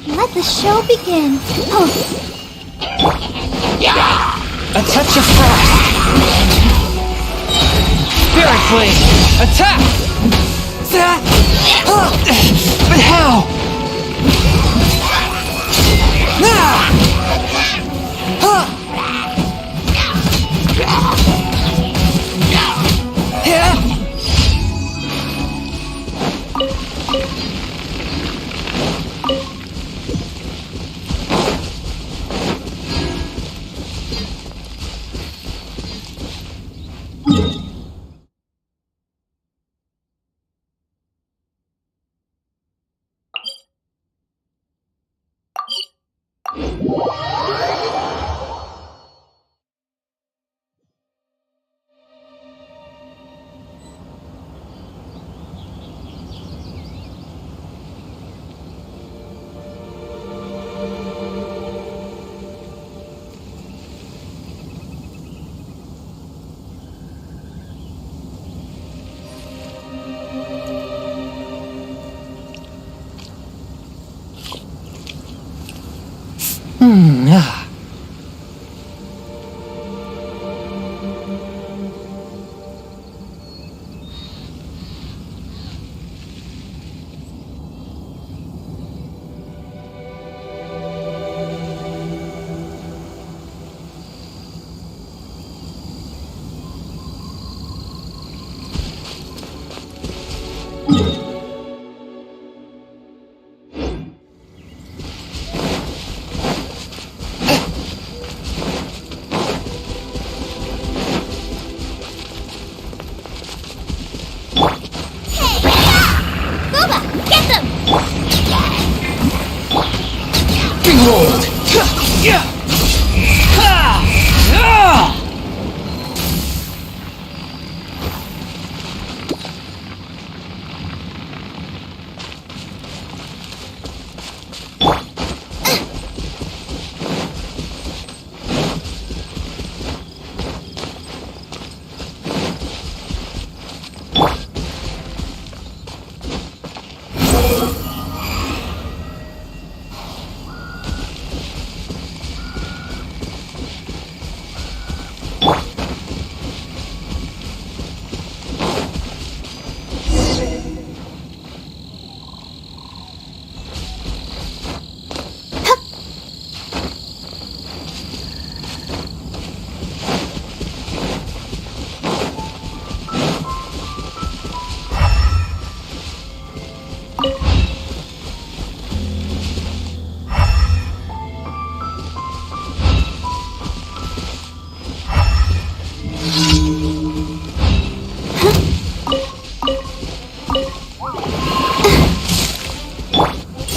Let the show begin. A touch of frost. Spirit Blade! Attack! But how?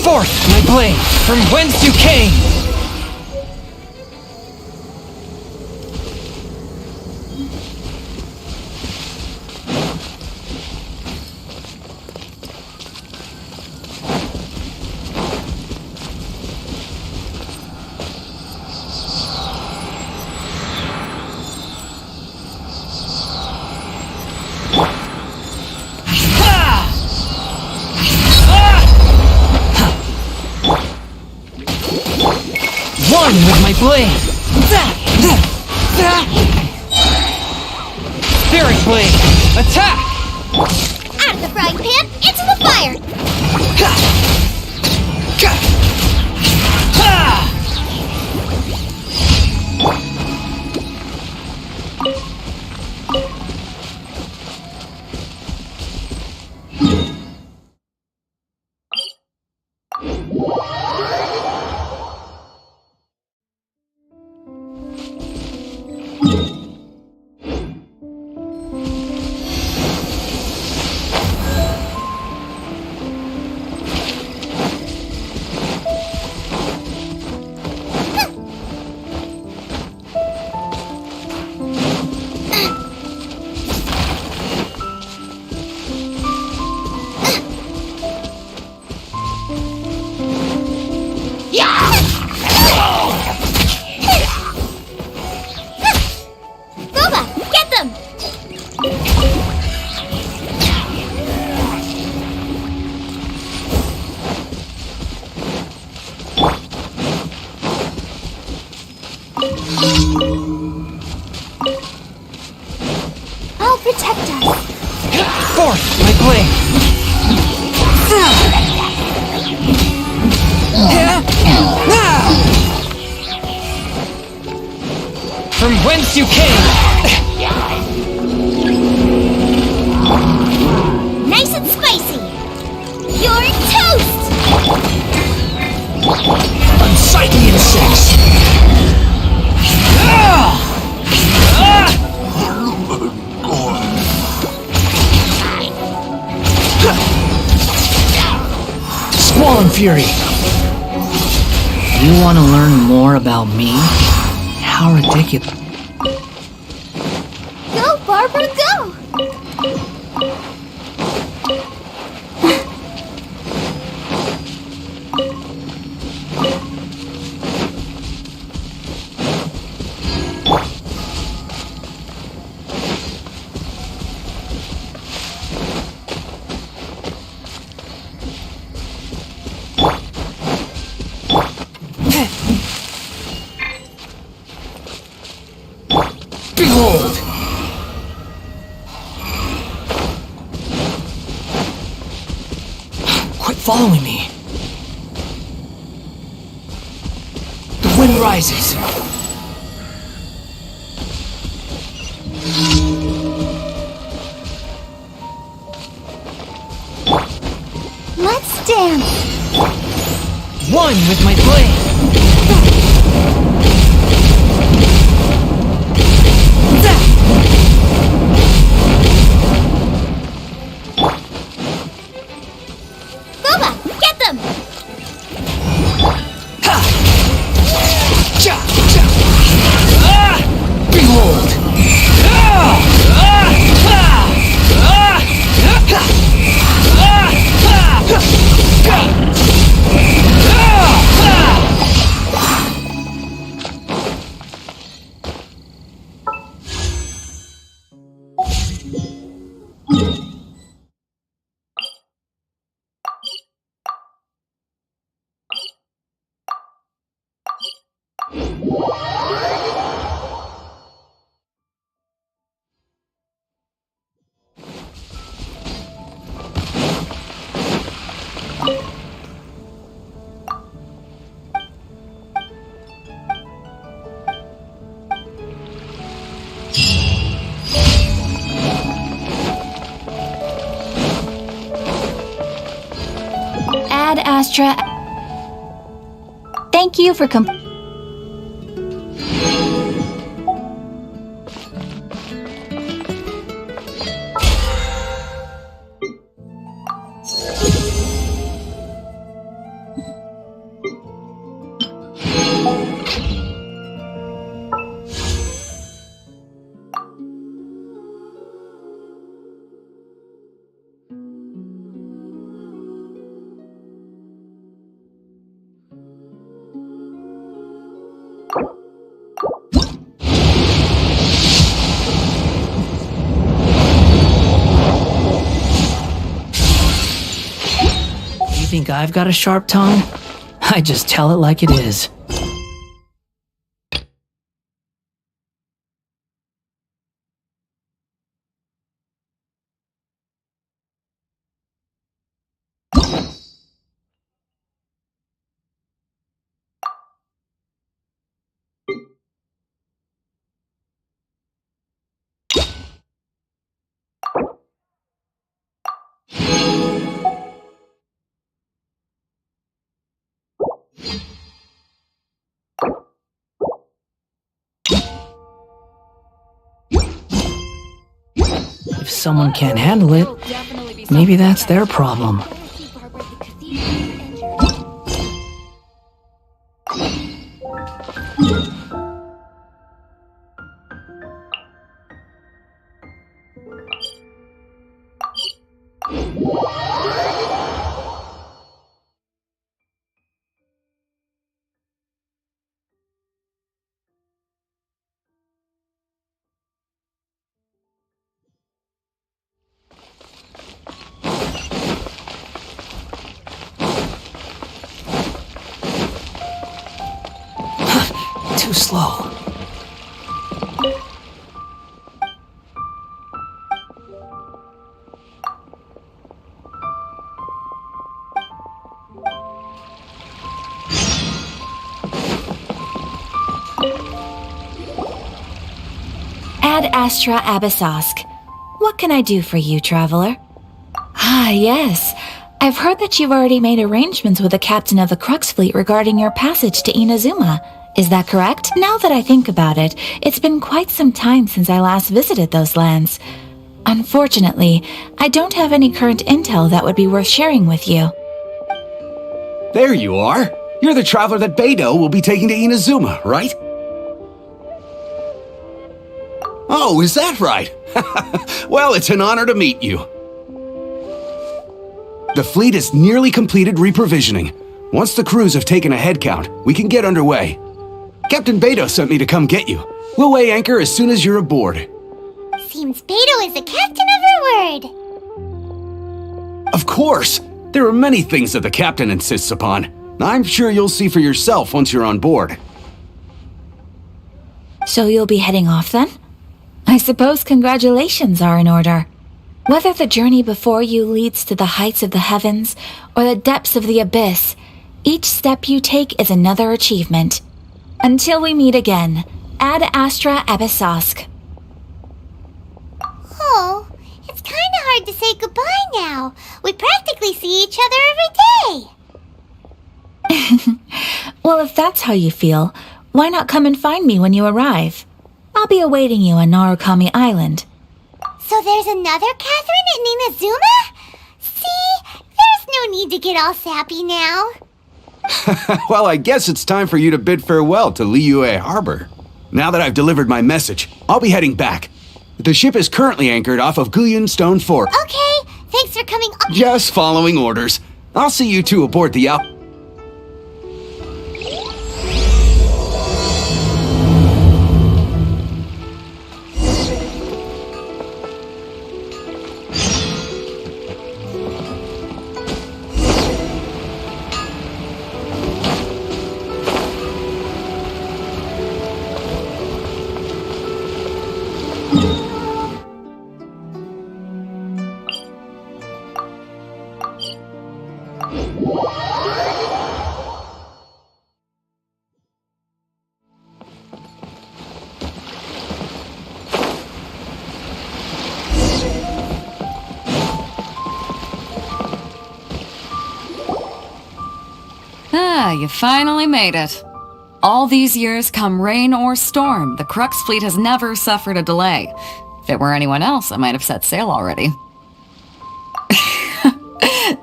Forth, my blade, from whence you came! Ah! blade! Spirit blade! Attack! Out of the frying pan, into the fire! Boba, get them! I'll protect us. Force my blade! From whence you came! Nice and spicy. You're toast! Unsightly insects! Squall and Fury! You want to learn more about me? How ridiculous. Go, Barbara, go! Behold! Quit following me. The wind rises. Let's dance. One with my blade. Boba, get them! Behold! Ad Astra. Thank you for You think I've got a sharp tongue? I just tell it like it is. If someone can't handle it, maybe that's their problem. Too slow. Ad Astra Abyssosk. What can I do for you, traveler? Ah, yes. I've heard that you've already made arrangements with the captain of the Crux Fleet regarding your passage to Inazuma. Is that correct? Now that I think about it, it's been quite some time since I last visited those lands. Unfortunately, I don't have any current intel that would be worth sharing with you. There you are. You're the traveler that Beidou will be taking to Inazuma, right? Oh, is that right? Well, it's an honor to meet you. The fleet is nearly completed reprovisioning. Once the crews have taken a head count, we can get underway. Captain Beidou sent me to come get you. We'll weigh anchor as soon as you're aboard. Seems Beidou is the captain of her word. Of course! There are many things that the captain insists upon. I'm sure you'll see for yourself once you're on board. So you'll be heading off then? I suppose congratulations are in order. Whether the journey before you leads to the heights of the heavens or the depths of the abyss, each step you take is another achievement. Until we meet again, Ad Astra Abyssosk. Oh, it's kinda hard to say goodbye now. We practically see each other every day. Well, if that's how you feel, why not come and find me when you arrive? I'll be awaiting you on Narukami Island. So there's another Catherine in Inazuma? See, there's no need to get all sappy now. Well, I guess it's time for you to bid farewell to Liyue Harbor. Now that I've delivered my message, I'll be heading back. The ship is currently anchored off of Guyun Stone Fort. Okay, thanks for coming. Just following orders. I'll see you two aboard the Al- Ah, you finally made it. All these years, come rain or storm, the Crux fleet has never suffered a delay. If it were anyone else, I might have set sail already.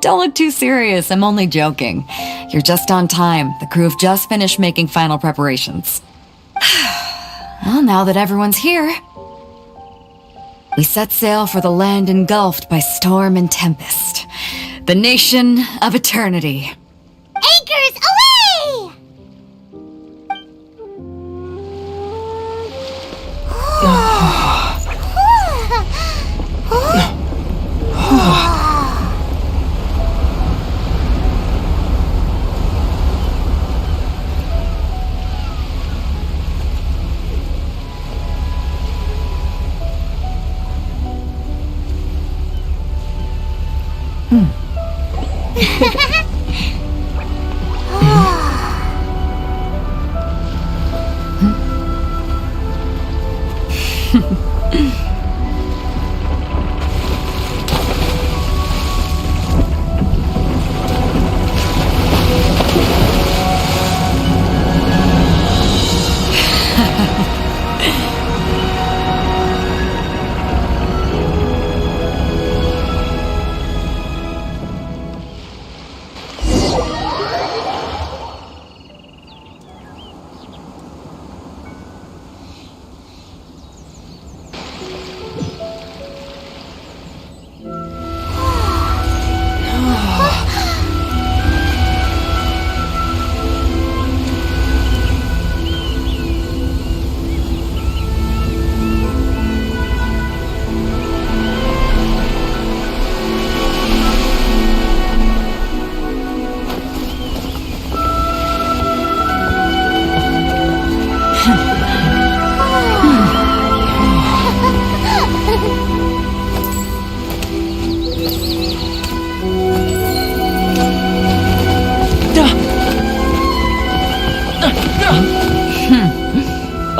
Don't look too serious, I'm only joking. You're just on time. The crew have just finished making final preparations. Well, now that everyone's here, we set sail for the land engulfed by storm and tempest. The nation of eternity. Anchors away!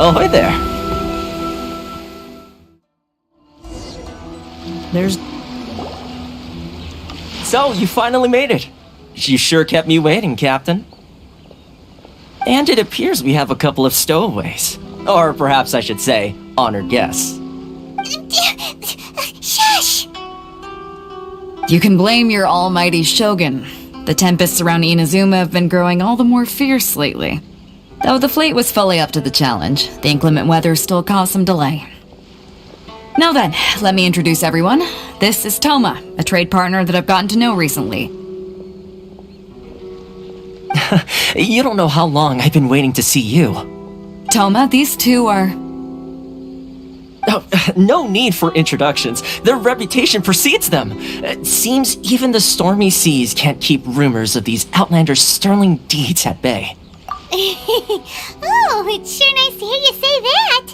Ahoy there. So, you finally made it. You sure kept me waiting, Captain. And it appears we have a couple of stowaways. Or perhaps I should say, honored guests. Shush! You can blame your almighty Shogun. The tempests around Inazuma have been growing all the more fierce lately. Though the fleet was fully up to the challenge, the inclement weather still caused some delay. Now then, let me introduce everyone. This is Toma, a trade partner that I've gotten to know recently. You don't know how long I've been waiting to see you. Toma, these two are... Oh, no need for introductions. Their reputation precedes them. It seems even the stormy seas can't keep rumors of these Outlanders' sterling deeds at bay. Oh, it's sure nice to hear you say that.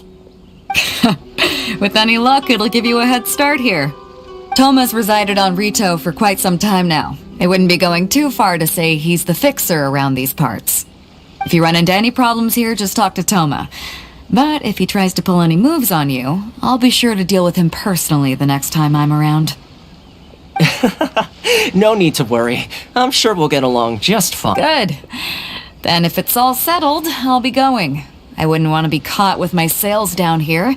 With any luck, it'll give you a head start here. Toma's resided on Rito for quite some time now. It wouldn't be going too far to say he's the fixer around these parts. If you run into any problems here, just talk to Toma. But if he tries to pull any moves on you, I'll be sure to deal with him personally the next time I'm around. No need to worry. I'm sure we'll get along just fine. Good. Then if it's all settled, I'll be going. I wouldn't want to be caught with my sails down here.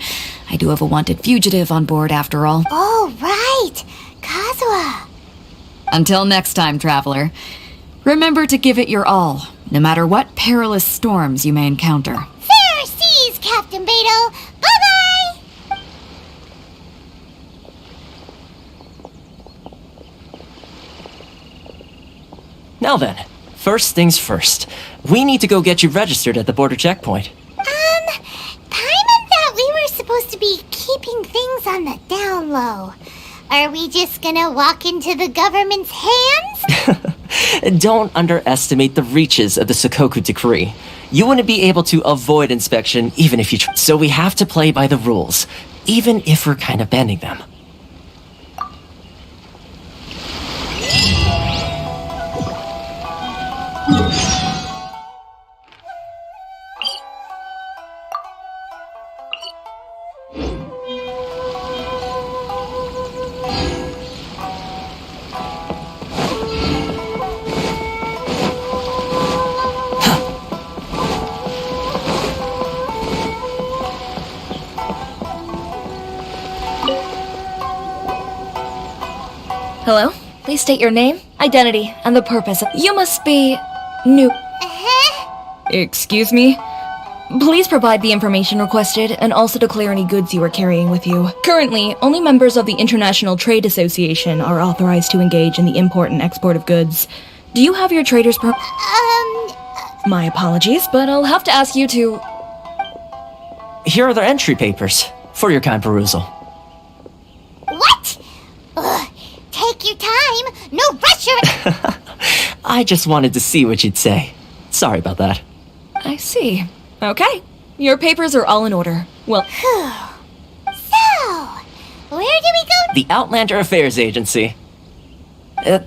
I do have a wanted fugitive on board after all. Oh, right. Kazuha. Until next time, traveler. Remember to give it your all, no matter what perilous storms you may encounter. Fair seas, Captain Beto. Bye-bye. Now then, first things first. We need to go get you registered at the border checkpoint. Paimon thought we were supposed to be keeping things on the down low. Are we just gonna walk into the government's hands? Don't underestimate the reaches of the Sakoku Decree. You wouldn't be able to avoid inspection even if you tried. So we have to play by the rules, even if we're kind of bending them. Hello? Please state your name, identity, and the purpose of... You must be... new... Excuse me? Please provide the information requested and also declare any goods you are carrying with you. Currently, only members of the International Trade Association are authorized to engage in the import and export of goods. Do you have your trader's My apologies, but I'll have to ask you to... Here are their entry papers for your kind perusal. What? Ugh, take your time. No rush or... I just wanted to see what you'd say. Sorry about that. I see. Okay. Your papers are all in order. Well... So, where do we go? The Outlander Affairs Agency.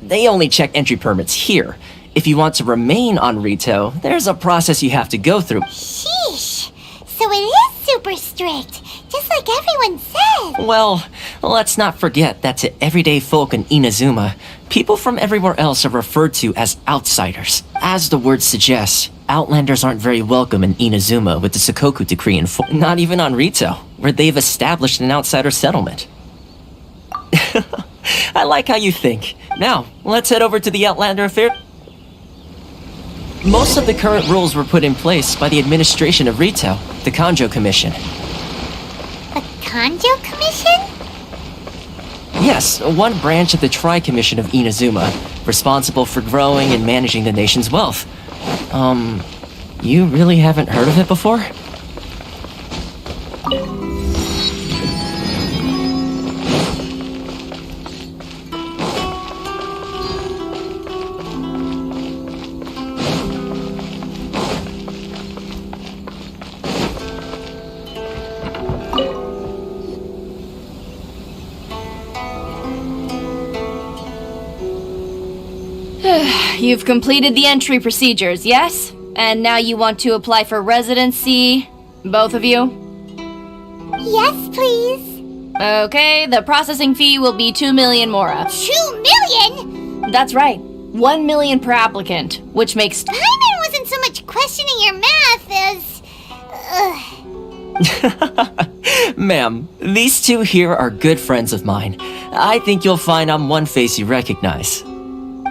They only check entry permits here. If you want to remain on Rito, there's a process you have to go through. Sheesh. So it is super strict, just like everyone says. Well, let's not forget that to everyday folk in Inazuma, people from everywhere else are referred to as outsiders. As the word suggests, Outlanders aren't very welcome in Inazuma with the Sakoku Decree in force. Not even on Rito, where they've established an outsider settlement. I like how you think. Now, let's head over to the Outlander Affair. Most of the current rules were put in place by the administration of Rito, the Kanjo Commission. The Kanjo Commission? Yes, one branch of the Tri-Commission of Inazuma, responsible for growing and managing the nation's wealth. You really haven't heard of it before? You've completed the entry procedures, yes? And now you want to apply for residency? Both of you? Yes, please. Okay, the processing fee will be 2 million Mora. 2 million? That's right. 1 million per applicant, which makes... Paimon wasn't so much questioning your math as... Ma'am, these two here are good friends of mine. I think you'll find I'm one face you recognize.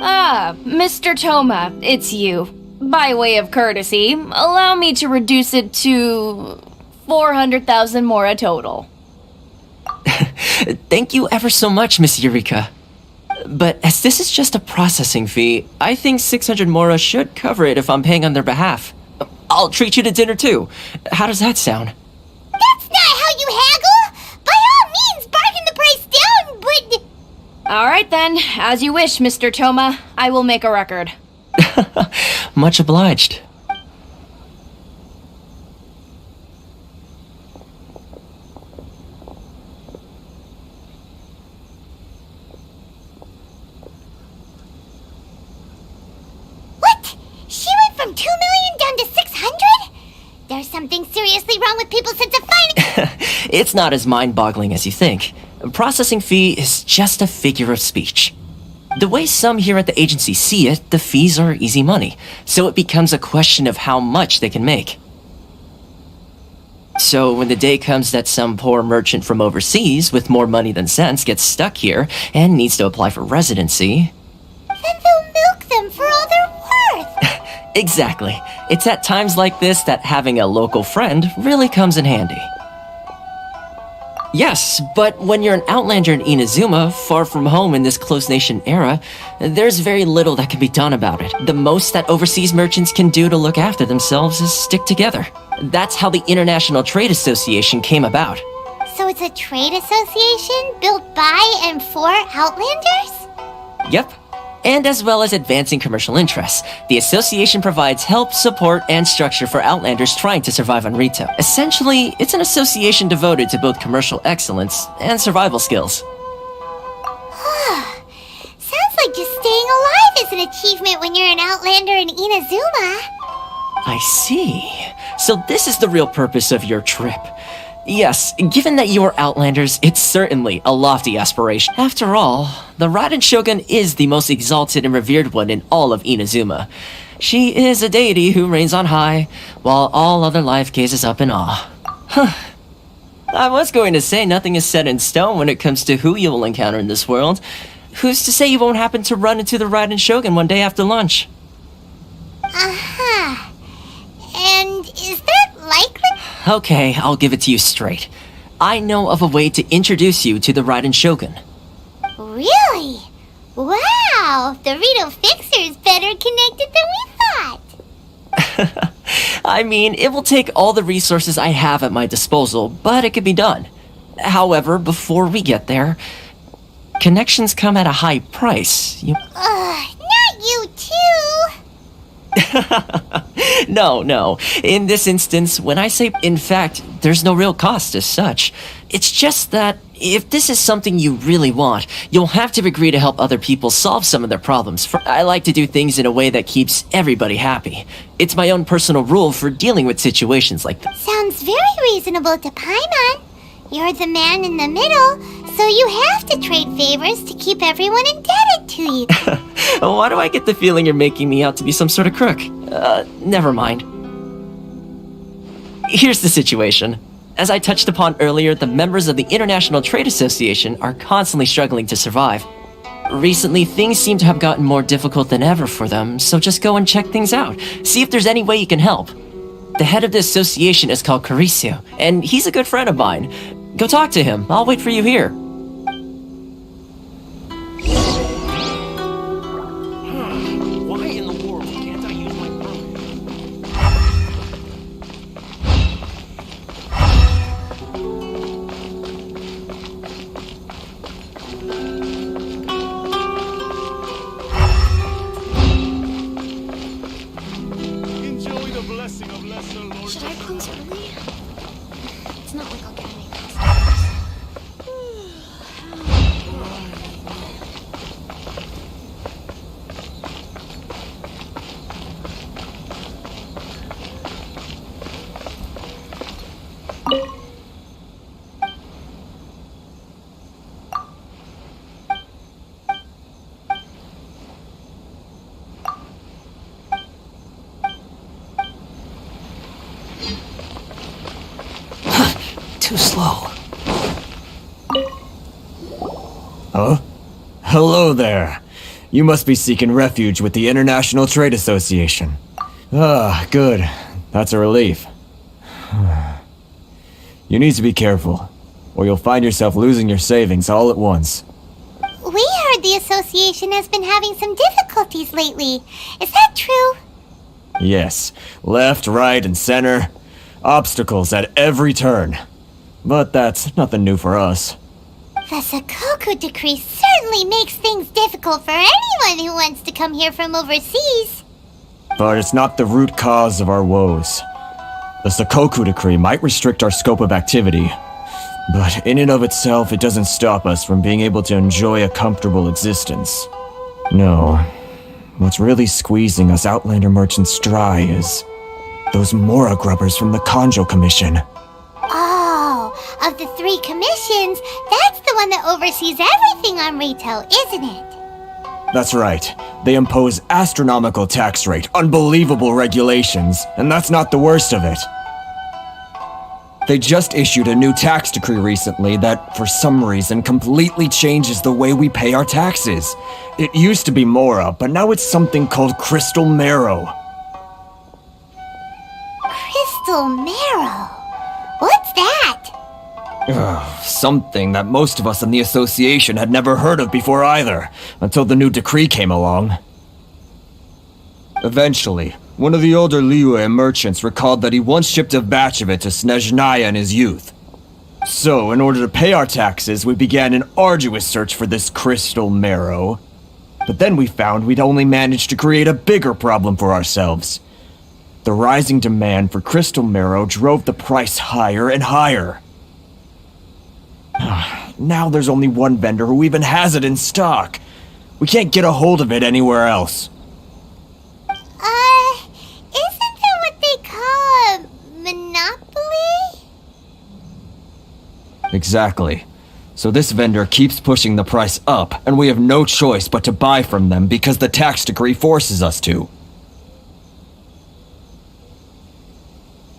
Ah, Mr. Toma, it's you. By way of courtesy, allow me to reduce it to 400,000 Mora total. Thank you ever so much, Miss Eureka. But as this is just a processing fee, I think 600 Mora should cover it if I'm paying on their behalf. I'll treat you to dinner too. How does that sound? That's not how you haggle! By all means, bargain the price down, but... Alright then, as you wish, Mr. Toma. I will make a record. Much obliged. What? She went from 2 million down to 600? There's something seriously wrong with people's sense of finance. It's not as mind-boggling as you think. Processing fee is just a figure of speech. The way some here at the agency see it, the fees are easy money, so it becomes a question of how much they can make. So when the day comes that some poor merchant from overseas with more money than sense gets stuck here and needs to apply for residency... Then they'll milk them for all they're worth. Exactly. It's at times like this that having a local friend really comes in handy. Yes, but when you're an outlander in Inazuma, far from home in this close nation era, there's very little that can be done about it. The most that overseas merchants can do to look after themselves is stick together. That's how the International Trade Association came about. So it's a trade association built by and for Outlanders? Yep. And as well as advancing commercial interests, the association provides help, support, and structure for Outlanders trying to survive on Rito. Essentially, it's an association devoted to both commercial excellence and survival skills. Sounds like just staying alive is an achievement when you're an Outlander in Inazuma. I see. So this is the real purpose of your trip. Yes, given that you are Outlanders, it's certainly a lofty aspiration. After all, the Raiden Shogun is the most exalted and revered one in all of Inazuma. She is a deity who reigns on high, while all other life gazes up in awe. I was going to say nothing is set in stone when it comes to who you will encounter in this world. Who's to say you won't happen to run into the Raiden Shogun one day after lunch? Uh-huh. And is that likely? Okay, I'll give it to you straight. I know of a way to introduce you to the Raiden Shogun. Really? Wow! The Rito Fixer is better connected than we thought. I mean, it will take all the resources I have at my disposal, but it can be done. However, before we get there, connections come at a high price. Not you too! No. In this instance, when I say in fact, there's no real cost as such. It's just that if this is something you really want, you'll have to agree to help other people solve some of their problems. I like to do things in a way that keeps everybody happy. It's my own personal rule for dealing with situations like this. Sounds very reasonable to Paimon. You're the man in the middle, so you have to trade favors to keep everyone indebted to you. Why do I get the feeling you're making me out to be some sort of crook? Never mind. Here's the situation. As I touched upon earlier, the members of the International Trade Association are constantly struggling to survive. Recently, things seem to have gotten more difficult than ever for them, so just go and check things out. See if there's any way you can help. The head of the association is called Carisio, and he's a good friend of mine. Go talk to him. I'll wait for you here. Why in the world can't I use my permit? Enjoy the blessing of Lesser Lord. Should I close early? It's not like I'll get any customers. too slow. Huh? Hello there. You must be seeking refuge with the International Trade Association. Ah, good. That's a relief. You need to be careful, or you'll find yourself losing your savings all at once. We heard the association has been having some difficulties lately. Is that true? Yes, left, right, and center. Obstacles at every turn. But that's nothing new for us. The Sakoku decree certainly makes things difficult for anyone who wants to come here from overseas. But it's not the root cause of our woes. The Sakoku decree might restrict our scope of activity, but in and of itself, it doesn't stop us from being able to enjoy a comfortable existence. No, what's really squeezing us Outlander merchants dry is those Mora grubbers from the Kanjo Commission. Oh, of the 3 commissions, that's the one that oversees everything on retail, isn't it? That's right. They impose astronomical tax rate, unbelievable regulations, and that's not the worst of it. They just issued a new tax decree recently that, for some reason, completely changes the way we pay our taxes. It used to be Mora, but now it's something called Crystal Marrow. Crystal Marrow? What's that? Something that most of us in the association had never heard of before either, until the new decree came along. Eventually, one of the older Liyue merchants recalled that he once shipped a batch of it to Snezhnaya in his youth. So, in order to pay our taxes, we began an arduous search for this crystal marrow. But then we found we'd only managed to create a bigger problem for ourselves. The rising demand for crystal marrow drove the price higher and higher. Now there's only one vendor who even has it in stock. We can't get a hold of it anywhere else. Isn't that what they call a monopoly? Exactly. So this vendor keeps pushing the price up, and we have no choice but to buy from them because the tax decree forces us to.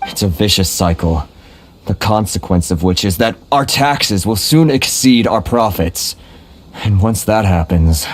It's a vicious cycle. The consequence of which is that our taxes will soon exceed our profits. And once that happens...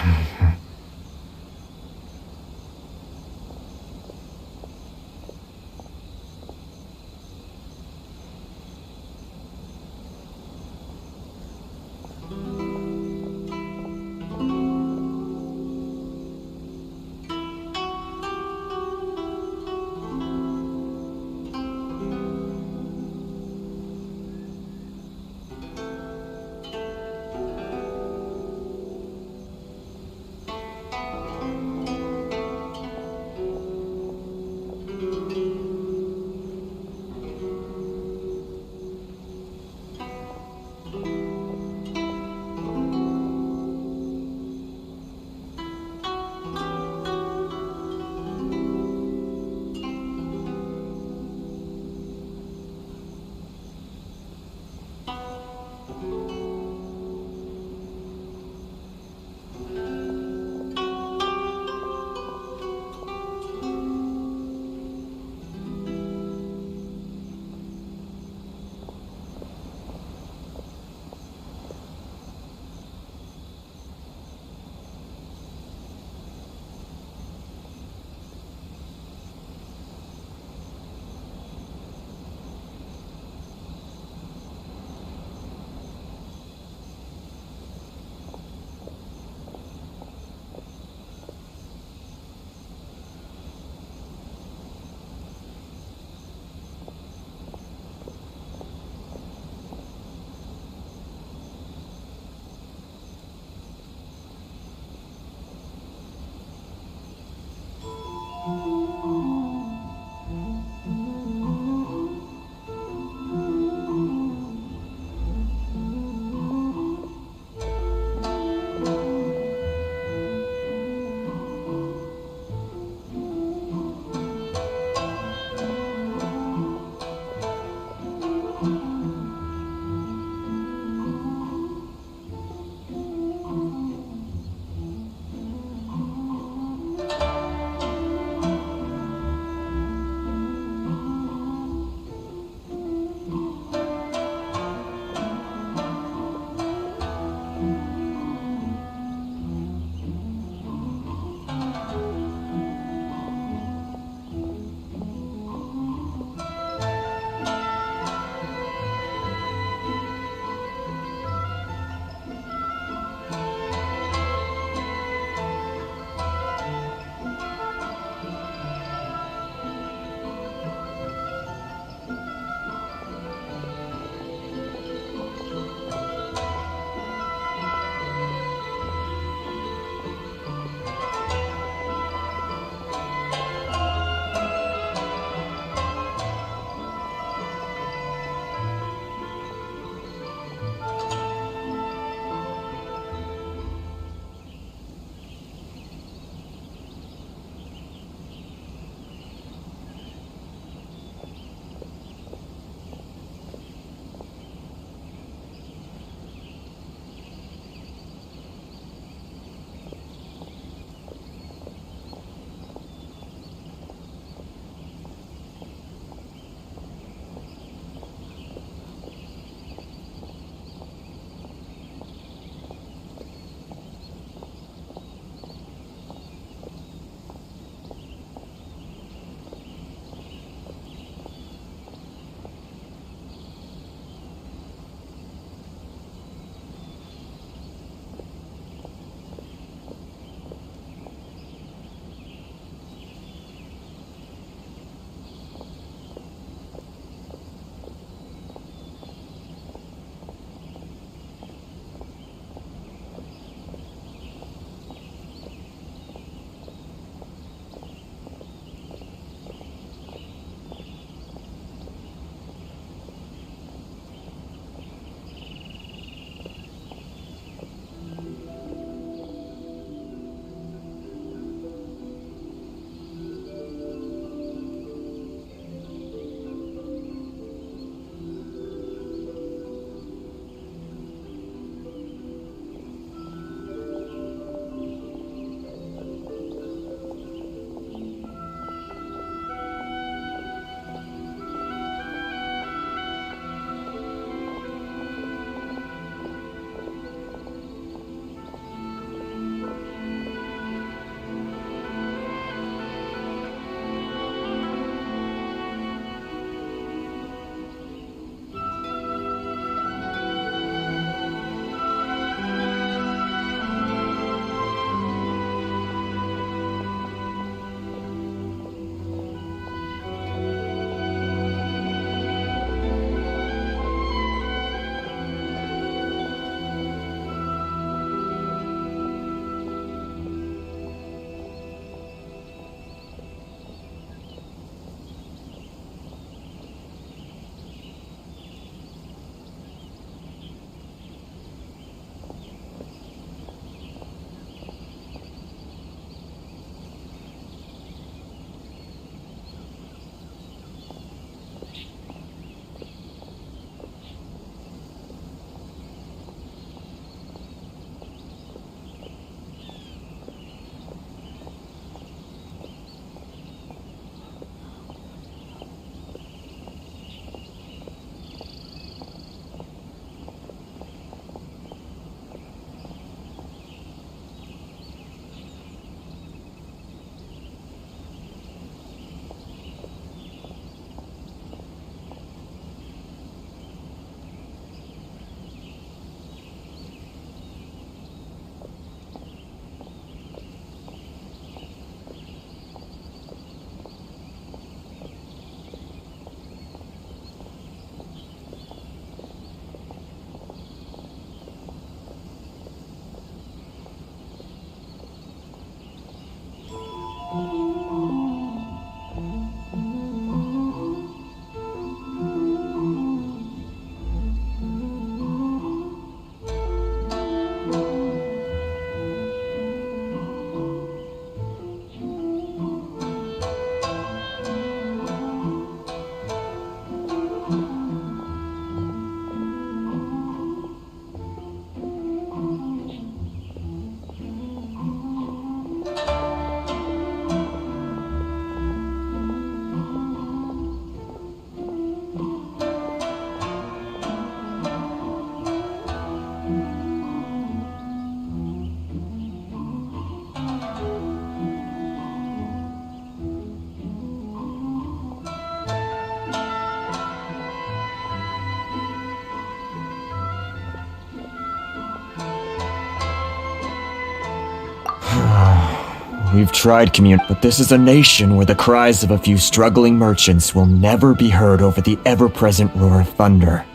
We've tried but this is a nation where the cries of a few struggling merchants will never be heard over the ever-present roar of thunder.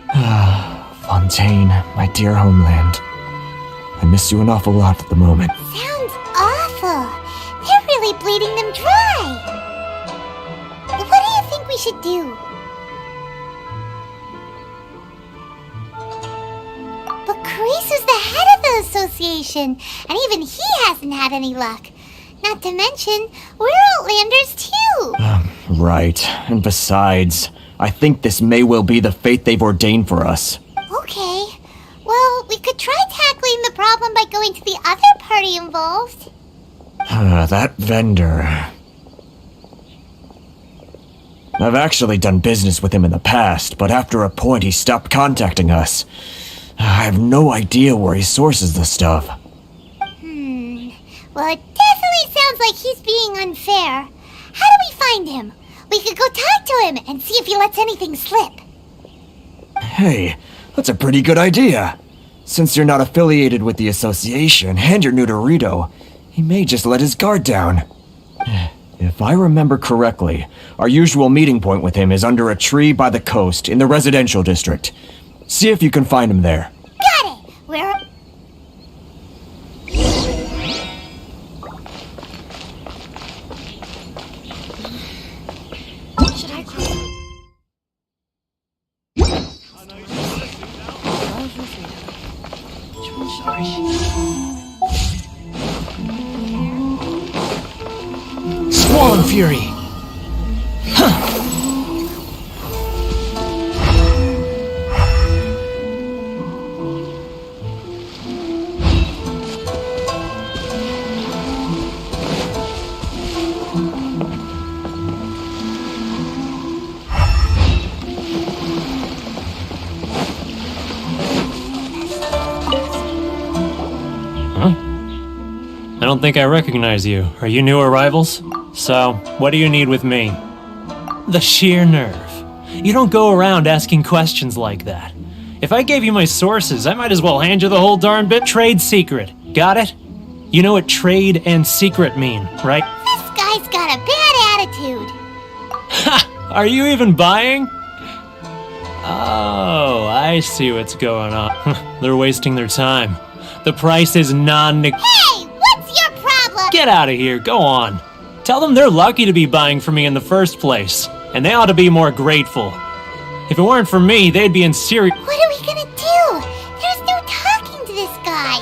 Fontaine, my dear homeland. I miss you an awful lot at the moment. Sounds awful. They're really bleeding them dry. What do you think we should do? But Carice is the head of the association, and even he hasn't had any luck. Not to mention, we're Outlanders too. Right. And besides, I think this may well be the fate they've ordained for us. Okay. Well, we could try tackling the problem by going to the other party involved. That vendor. I've actually done business with him in the past, but after a point he stopped contacting us. I have no idea where he sources the stuff. Well, it definitely sounds like he's being unfair. How do we find him? We could go talk to him and see if he lets anything slip. Hey, that's a pretty good idea. Since you're not affiliated with the association and you're new to Rito, he may just let his guard down. If I remember correctly, our usual meeting point with him is under a tree by the coast in the residential district. See if you can find him there. Got it! Where... Should I cross? Squall and Fury! I don't think I recognize you. Are you new arrivals? So, what do you need with me? The sheer nerve. You don't go around asking questions like that. If I gave you my sources, I might as well hand you the whole darn bit. Trade secret. Got it? You know what trade and secret mean, right? This guy's got a bad attitude. Ha! Are you even buying? Oh, I see what's going on. They're wasting their time. The price is Hey! What's your problem? Get out of here, go on. Tell them they're lucky to be buying from me in the first place, and they ought to be more grateful. If it weren't for me, they'd be in serious— What are we gonna do? There's no talking to this guy.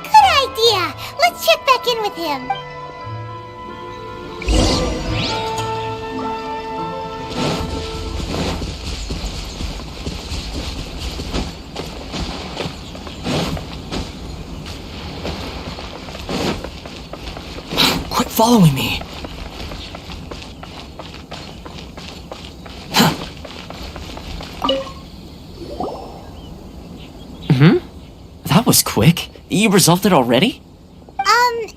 Good idea. Let's check back in with him. Quit following me! That was quick. You resolved it already?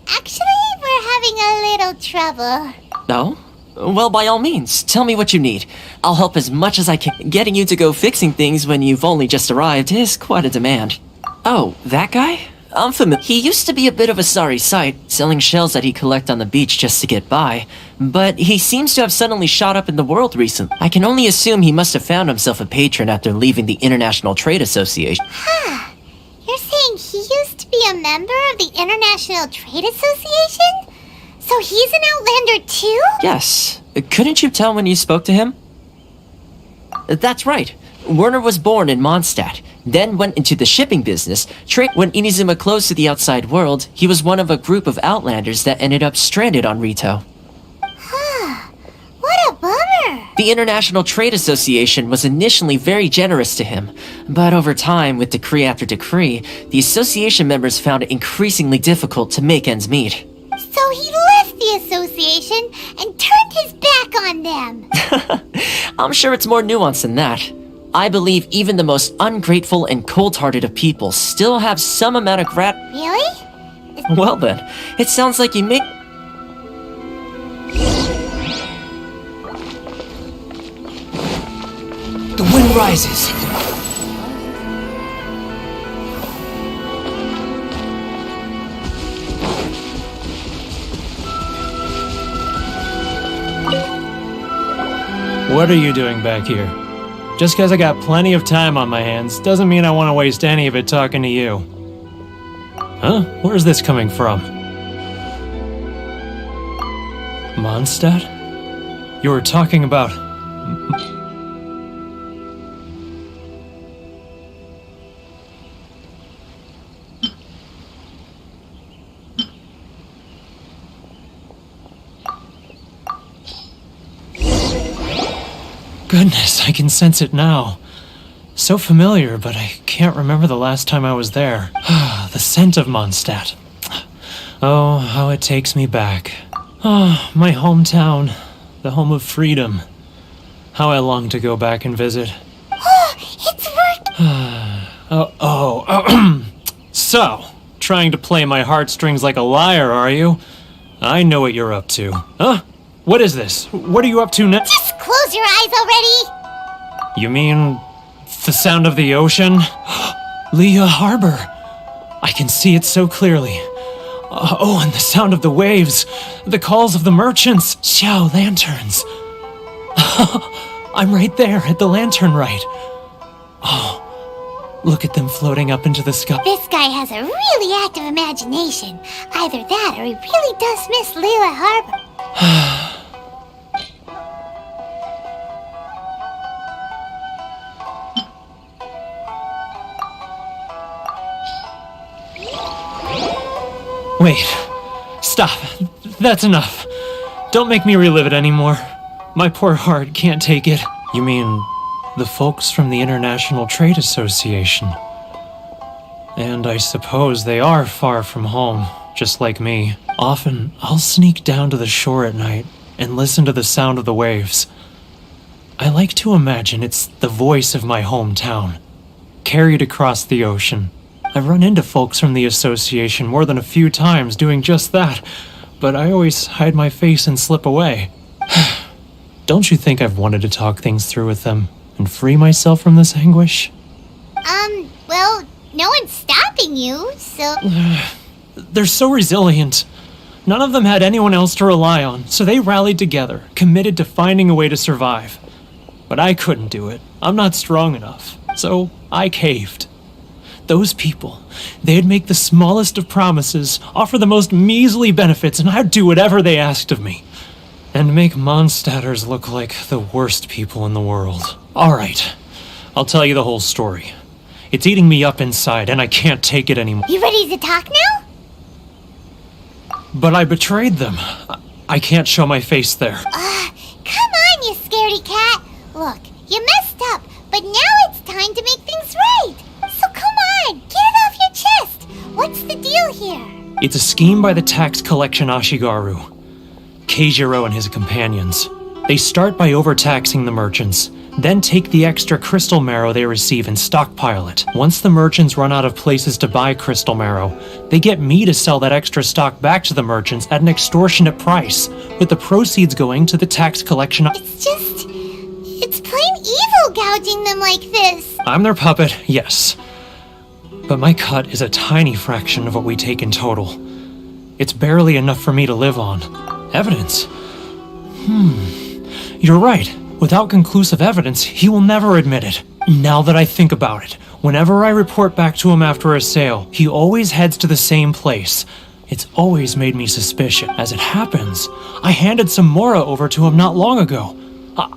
Actually, we're having a little trouble. No? Well, by all means, tell me what you need. I'll help as much as I can. Getting you to go fixing things when you've only just arrived is quite a demand. Oh, that guy? I'm familiar. He used to be a bit of a sorry sight, selling shells that he'd collect on the beach just to get by. But he seems to have suddenly shot up in the world recently. I can only assume he must have found himself a patron after leaving the International Trade Association. You're saying he used to be a member of the International Trade Association? So he's an Outlander too? Yes. Couldn't you tell when you spoke to him? That's right. Werner was born in Mondstadt, then went into the shipping business. When Inazuma closed to the outside world, he was one of a group of Outlanders that ended up stranded on Rito. What a bummer! The International Trade Association was initially very generous to him, but over time, with decree after decree, the association members found it increasingly difficult to make ends meet. So he left the association and turned his back on them. I'm sure it's more nuanced than that. I believe even the most ungrateful and cold-hearted of people still have some amount of Really? Well then, it sounds like you make— The wind rises. What are you doing back here? Just because I got plenty of time on my hands doesn't mean I want to waste any of it talking to you. Huh? Where's this coming from? Mondstadt? You were talking about... Goodness, I can sense it now. So familiar, but I can't remember the last time I was there. The scent of Mondstadt. Oh, how it takes me back. Oh, my hometown. The home of freedom. How I long to go back and visit. Oh, it's working! So, trying to play my heartstrings like a liar, are you? I know what you're up to. Huh? What is this? What are you up to now? Just close your eyes already! You mean the sound of the ocean? Liyue Harbor. I can see it so clearly. Oh, and the sound of the waves. The calls of the merchants. Xiao lanterns. I'm right there at the lantern right. Oh, look at them floating up into the sky. This guy has a really active imagination. Either that or he really does miss Liyue Harbor. Wait. Stop. That's enough. Don't make me relive it anymore. My poor heart can't take it. You mean the folks from the International Trade Association? And I suppose they are far from home, just like me. Often, I'll sneak down to the shore at night and listen to the sound of the waves. I like to imagine it's the voice of my hometown, carried across the ocean. I've run into folks from the association more than a few times doing just that, but I always hide my face and slip away. Don't you think I've wanted to talk things through with them and free myself from this anguish? Well, no one's stopping you, so... They're so resilient. None of them had anyone else to rely on, so they rallied together, committed to finding a way to survive. But I couldn't do it. I'm not strong enough, so I caved. Those people, they'd make the smallest of promises, offer the most measly benefits, and I'd do whatever they asked of me. And make Mondstadters look like the worst people in the world. Alright, I'll tell you the whole story. It's eating me up inside, and I can't take it anymore. You ready to talk now? But I betrayed them. I can't show my face there. Come on, you scaredy cat. Look, you messed up, but now it's time to make things right. So come on, get it off your chest. What's the deal here? It's a scheme by the tax collection Ashigaru, Keijiro and his companions. They start by overtaxing the merchants, then take the extra crystal marrow they receive and stockpile it. Once the merchants run out of places to buy crystal marrow, they get me to sell that extra stock back to the merchants at an extortionate price, with the proceeds going to the tax collection. It's plain evil gouging them like this. I'm their puppet, yes. But my cut is a tiny fraction of what we take in total. It's barely enough for me to live on. Evidence? You're right. Without conclusive evidence, he will never admit it. Now that I think about it, whenever I report back to him after a sale, he always heads to the same place. It's always made me suspicious. As it happens, I handed some Mora over to him not long ago.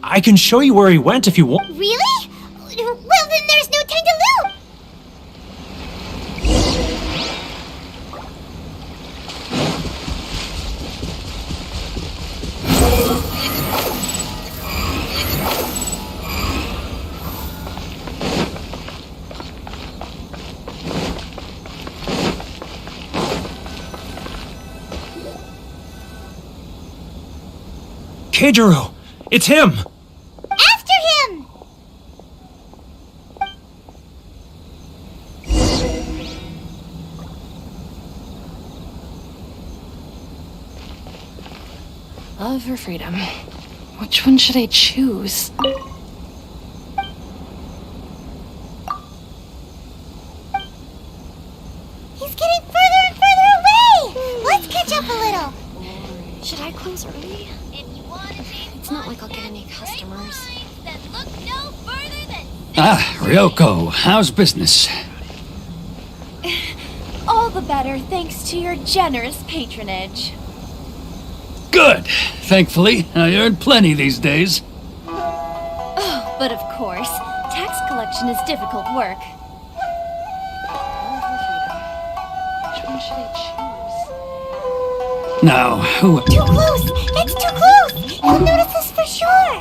I can show you where he went if you want. Really? Well, then there's no time to lose. Keijiro! It's him! After him! Love or freedom? Which one should I choose? He's getting further and further away! Let's catch up a little. Should I close early? If you It's not like I'll get any customers. Ah, Ryoko, how's business? All the better thanks to your generous patronage. Good. Thankfully, I earn plenty these days. Oh, but of course, tax collection is difficult work. Which one should I choose? Now, who... Too close! It's too close! He'll notice us for sure!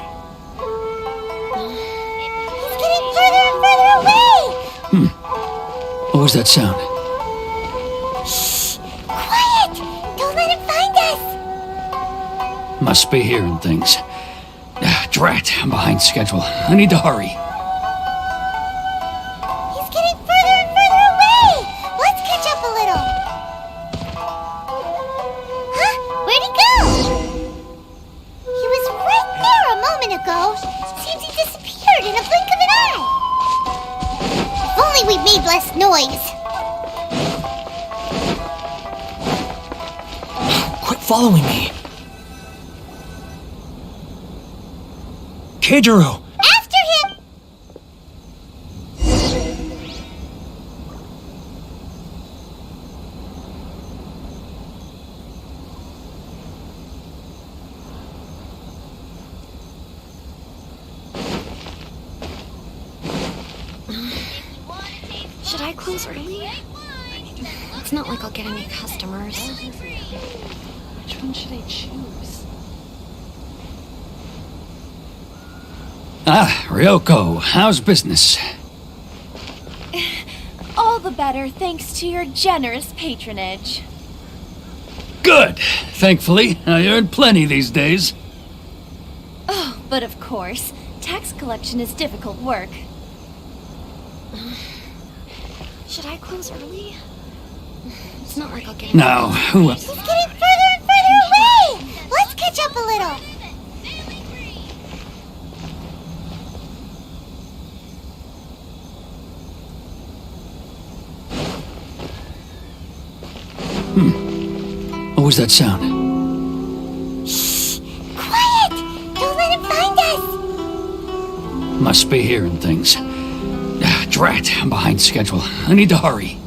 He's getting further and further away! What was that sound? Shh! Quiet! Don't let him find us! Must be hearing things. Ah, drat, I'm behind schedule. I need to hurry. He's getting further and further away! Let's catch up a little! Huh? Where'd he go? He was right there a moment ago. Seems he disappeared in a blink of an eye. If only we made less noise. Quit following me. Keijiro! After him! Should I close early? It's not like I'll get any customers. Which one should I choose? Ah, Ryoko, how's business? All the better thanks to your generous patronage. Good. Thankfully, I earn plenty these days. Oh, but of course, tax collection is difficult work. Should I close early? It's not like I'll get any Now, who... He's getting further and further away! Let's catch up a little! What was that sound? Shh! Quiet! Don't let him find us! Must be hearing things. Ah, drat, I'm behind schedule. I need to hurry.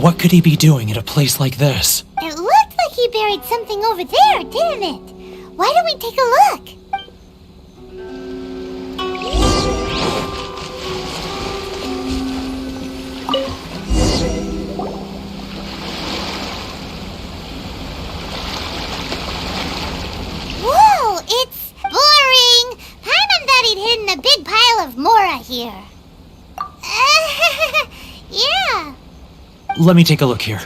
What could he be doing at a place like this? It looked like he buried something over there, didn't it? Why don't we take a look? Whoa, it's boring! Paimon thought he'd hidden a big pile of Mora here. Yeah. Let me take a look here.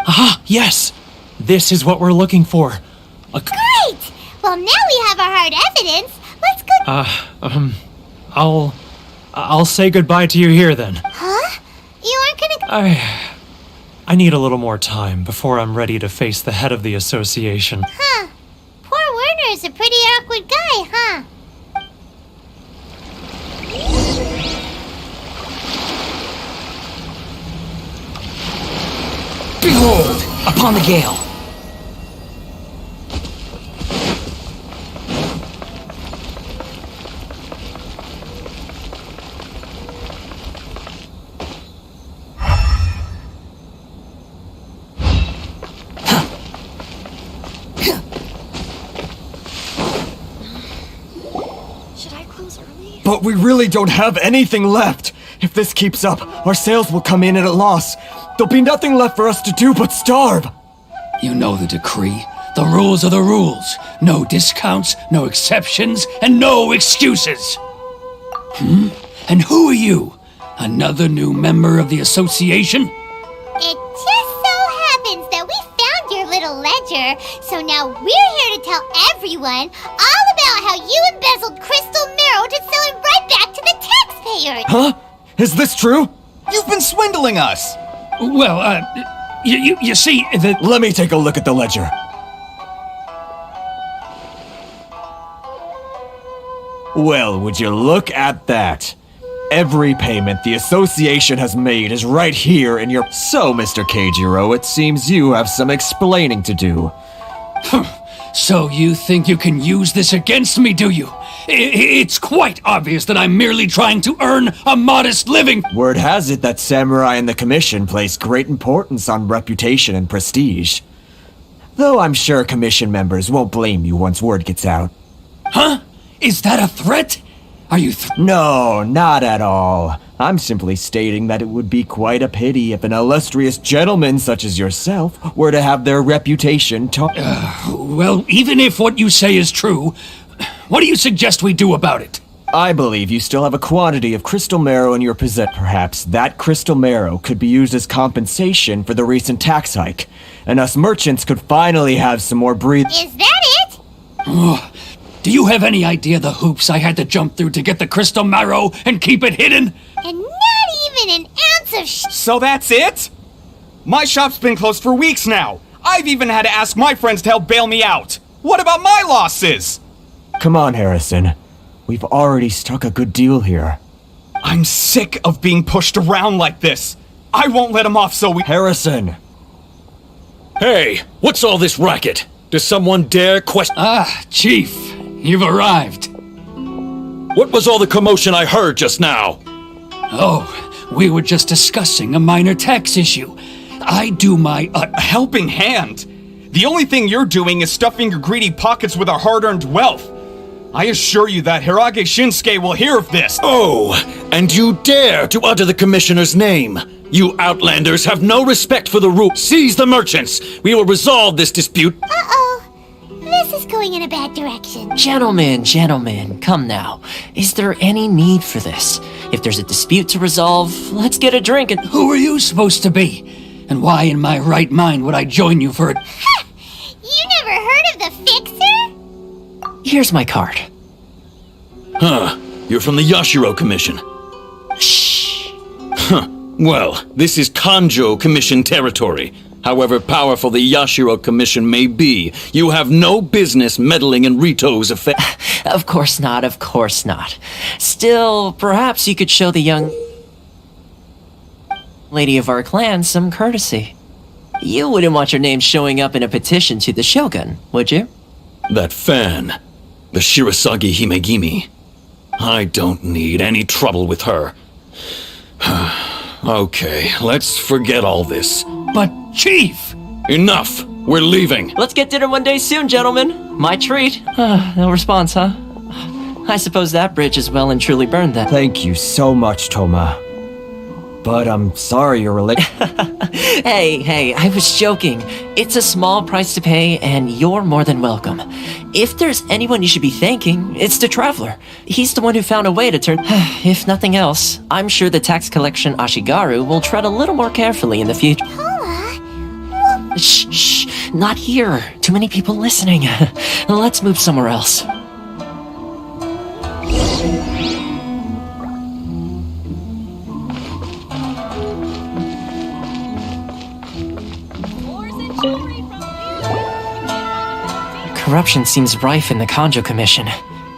Aha! Yes! This is what we're looking for. A... Great! Well, now we have our hard evidence. Let's go. I'll say goodbye to you here then. Huh? You aren't gonna... I need a little more time before I'm ready to face the head of the association. Huh. Poor Werner's a pretty awkward guy, huh? Behold, upon the gale. Should I close early? But we really don't have anything left. If this keeps up, our sales will come in at a loss. There'll be nothing left for us to do but starve. You know the decree. The rules are the rules. No discounts, no exceptions, and no excuses. And who are you? Another new member of the association? It just so happens that we found your little ledger, so now we're here to tell everyone all about how you embezzled crystal marrow to sell it Huh? Is this true? You've been swindling us! Well, you see, Let me take a look at the ledger. Well, would you look at that? Every payment the association has made is right here in your... So, Mr. Keijiro, it seems you have some explaining to do. So you think you can use this against me, do you? It's quite obvious that I'm merely trying to earn a modest living. Word has it that samurai and the commission place great importance on reputation and prestige. Though I'm sure commission members won't blame you once word gets out. Huh? Is that a threat? Are you No, not at all. I'm simply stating that it would be quite a pity if an illustrious gentleman such as yourself were to have their reputation Well, even if what you say is true, what do you suggest we do about it? I believe you still have a quantity of crystal marrow in your possession. Perhaps that crystal marrow could be used as compensation for the recent tax hike, and us merchants could finally have some more Is that it? Do you have any idea the hoops I had to jump through to get the crystal marrow and keep it hidden? And not even an ounce of So that's it? My shop's been closed for weeks now. I've even had to ask my friends to help bail me out. What about my losses? Come on, Harrison. We've already struck a good deal here. I'm sick of being pushed around like this. I won't let him off so we... Harrison! Hey, what's all this racket? Does someone dare question... Ah, Chief, you've arrived. What was all the commotion I heard just now? Oh, we were just discussing a minor tax issue. I do my... A helping hand? The only thing you're doing is stuffing your greedy pockets with our hard-earned wealth. I assure you that Hirage Shinsuke will hear of this. Oh, and you dare to utter the commissioner's name. You outlanders have no respect for the rule. Seize the merchants. We will resolve this dispute. Uh-oh. This is going in a bad direction. Gentlemen, come now. Is there any need for this? If there's a dispute to resolve, let's get a drink and... Who are you supposed to be? And why in my right mind would I join you for it? Ha! You never heard of the Fixer? Here's my card. Huh. You're from the Yashiro Commission. Shh. Huh. Well, this is Kanjo Commission territory. However powerful the Yashiro Commission may be, you have no business meddling in Rito's affairs. Of course not. Still, perhaps you could show the young lady of our clan some courtesy. You wouldn't want your name showing up in a petition to the Shogun, would you? That fan, the Shirasagi Himegimi. I don't need any trouble with her. Okay, let's forget all this. But, Chief! Enough! We're leaving! Let's get dinner one day soon, gentlemen. My treat. No response, huh? I suppose that bridge is well and truly burned then. Thank you so much, Toma. But I'm sorry you're late. Hey, I was joking. It's a small price to pay, and you're more than welcome. If there's anyone you should be thanking, it's the Traveler. He's the one who found a way to turn... If nothing else, I'm sure the tax collection Ashigaru will tread a little more carefully in the future. Shh, not here. Too many people listening. Let's move somewhere else. Corruption seems rife in the Kanjo Commission.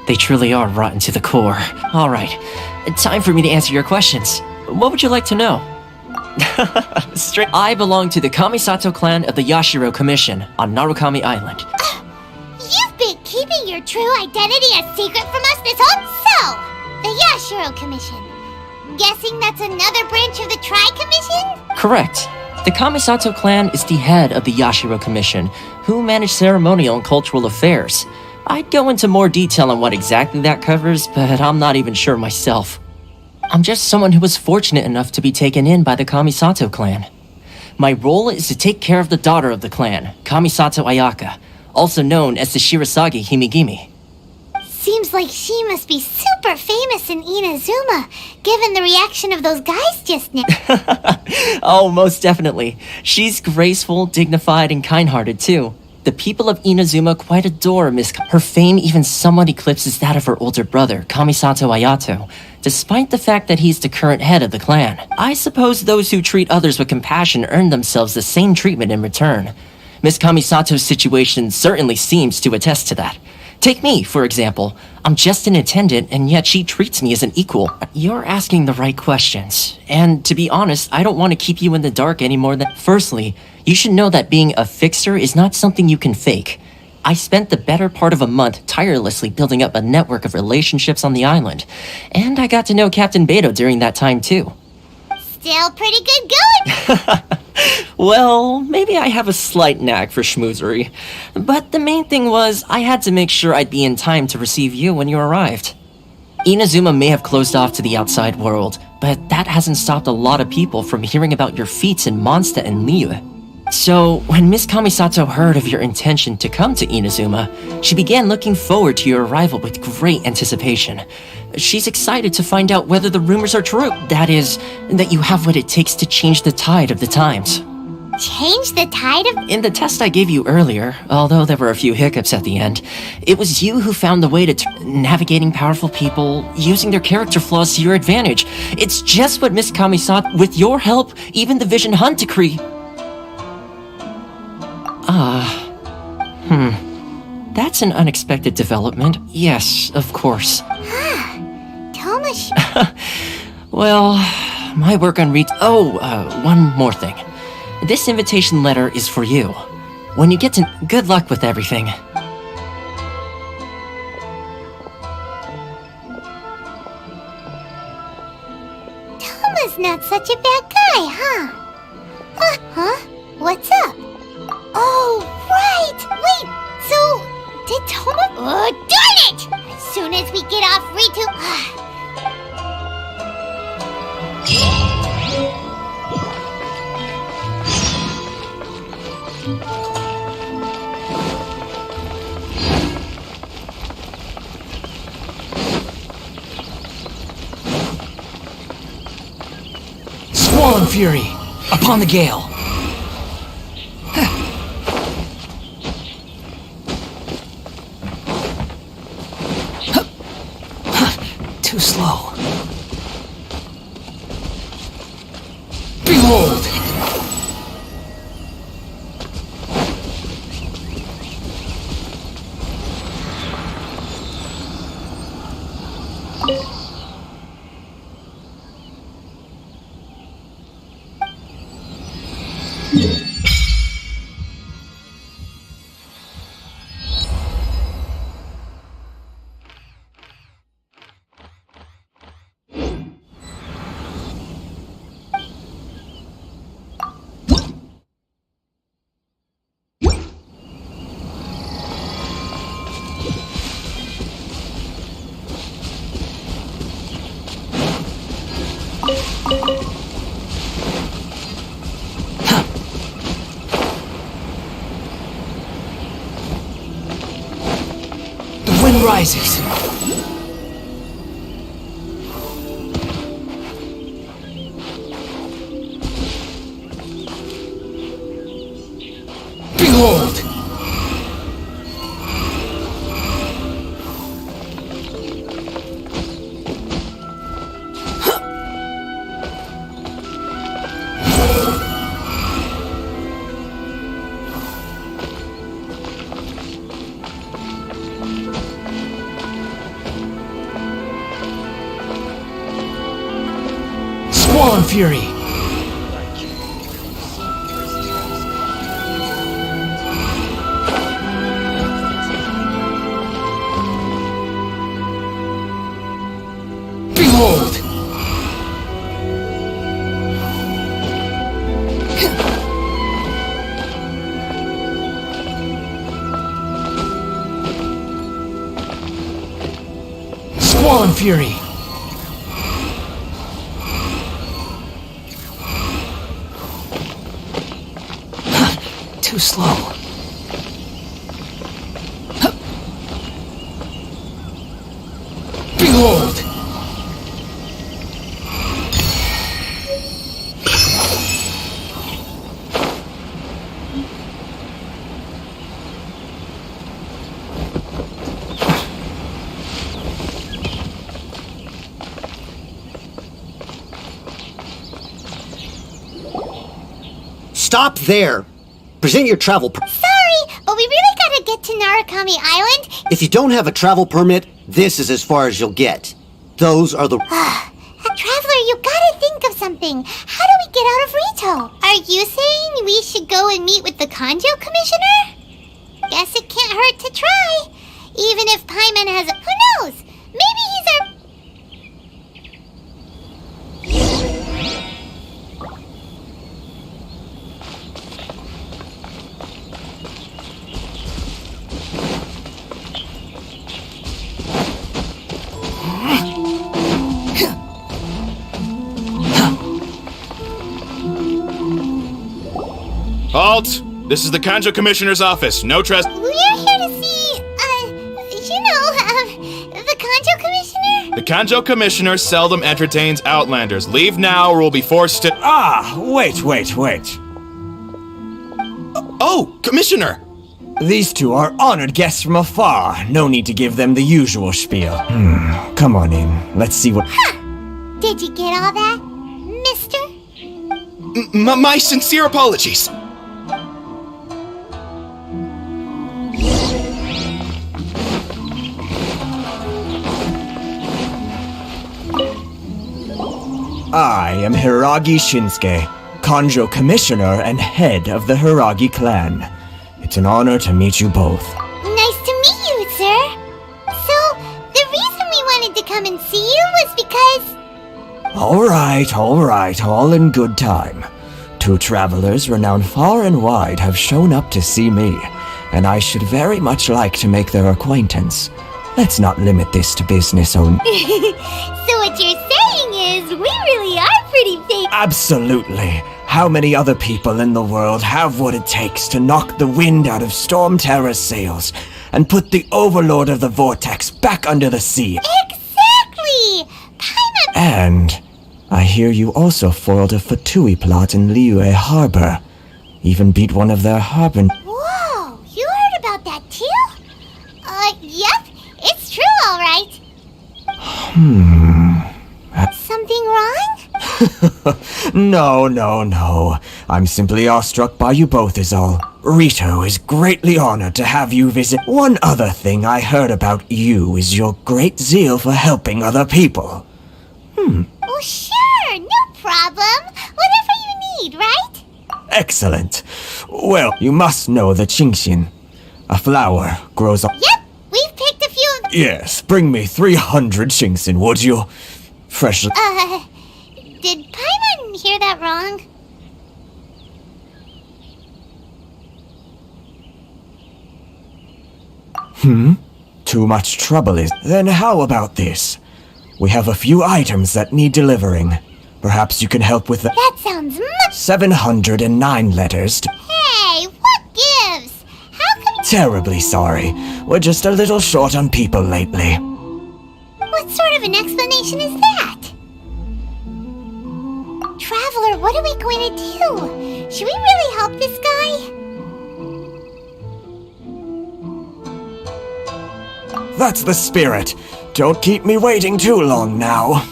They truly are rotten to the core. Alright, time for me to answer your questions. What would you like to know? I belong to the Kamisato clan of the Yashiro Commission on Narukami Island. You've been keeping your true identity a secret from us this whole... So, the Yashiro Commission. Guessing that's another branch of the Tri-Commission? Correct. The Kamisato clan is the head of the Yashiro Commission, who manage ceremonial and cultural affairs. I'd go into more detail on what exactly that covers, but I'm not even sure myself. I'm just someone who was fortunate enough to be taken in by the Kamisato clan. My role is to take care of the daughter of the clan, Kamisato Ayaka, also known as the Shirasagi Himegimi. Seems like she must be super famous in Inazuma, given the reaction of those guys just now. Oh, most definitely. She's graceful, dignified, and kind-hearted, too. The people of Inazuma quite adore Miss Her fame even somewhat eclipses that of her older brother, Kamisato Ayato, despite the fact that he's the current head of the clan. I suppose those who treat others with compassion earn themselves the same treatment in return. Miss Kamisato's situation certainly seems to attest to that. Take me, for example. I'm just an attendant, and yet she treats me as an equal. You're asking the right questions. And to be honest, I don't want to keep you in the dark any more than... Firstly, you should know that being a fixer is not something you can fake. I spent the better part of a month tirelessly building up a network of relationships on the island. And I got to know Captain Beto during that time, too. Still pretty good going. Well, maybe I have a slight knack for schmoozery. But the main thing was, I had to make sure I'd be in time to receive you when you arrived. Inazuma may have closed off to the outside world, but that hasn't stopped a lot of people from hearing about your feats in Mondstadt and Liyue. So, when Miss Kamisato heard of your intention to come to Inazuma, she began looking forward to your arrival with great anticipation. She's excited to find out whether the rumors are true. That is, that you have what it takes to change the tide of the times. Change the tide of... In the test I gave you earlier, although there were a few hiccups at the end, it was you who found the way to navigating powerful people, using their character flaws to your advantage. It's just what Miss Kamisato, with your help, even the Vision Hunt decree... That's an unexpected development. Yes, of course. Thomas... Well, my work on one more thing. This invitation letter is for you. When you get to... Good luck with everything. Toma's not such a bad guy, huh? Huh? What's up? Oh, right! Wait, so... Did Toma... Oh, darn it! As soon as we get off Ritu... Squall and fury, upon the gale. Too slow. Behold! The wind rises. Behold! Squall and fury. Behold! Squall and fury. Too slow. Behold! Stop there! Present your travel Sorry, but we really gotta get to Narukami Island. If you don't have a travel permit, this is as far as you'll get. Those are the... Traveler, you gotta think of something. How do we get out of Rito? Are you saying we should go and meet with the Kanjo Commissioner? Guess it can't hurt to try. Even if Paimon has a... Who knows? Maybe he's our... Halt! This is the Kanjo Commissioner's office. No We're here to see, the Kanjo Commissioner? The Kanjo Commissioner seldom entertains Outlanders. Leave now or we'll be forced to... Wait. Oh, Commissioner! These two are honored guests from afar. No need to give them the usual spiel. Come on in. Let's see what... Did you get all that, mister? My sincere apologies. I am Hiragi Shinsuke, Kanjo Commissioner and head of the Hiragi clan. It's an honor to meet you both. Nice to meet you, sir. So, the reason we wanted to come and see you was because... All right, all in good time. Two travelers renowned far and wide have shown up to see me, and I should very much like to make their acquaintance. Let's not limit this to business only. So what you're saying is, we really are pretty famous. Absolutely. How many other people in the world have what it takes to knock the wind out of Storm Terror's sails and put the overlord of the vortex back under the sea? Exactly! And I hear you also foiled a Fatui plot in Liyue Harbor. Even beat one of their harbor... Whoa! You heard about that too? Yep. It's true, all right. Something wrong? No. I'm simply awestruck by you both is all. Rito is greatly honored to have you visit. One other thing I heard about you is your great zeal for helping other people. Well, sure. No problem. Whatever you need, right? Excellent. Well, you must know the Qingshin. A flower grows up... Yep. We've picked a few of... Yes, bring me 300 Qingshin, would you? Fresh... Did Paimon hear that wrong? Too much trouble is... Then how about this? We have a few items that need delivering. Perhaps you can help with the... That sounds much... 709 letters to... Hey, what gives? How come... Terribly sorry. We're just a little short on people lately. What sort of an explanation is that? Traveler, what are we going to do? Should we really help this guy? That's the spirit. Don't keep me waiting too long now.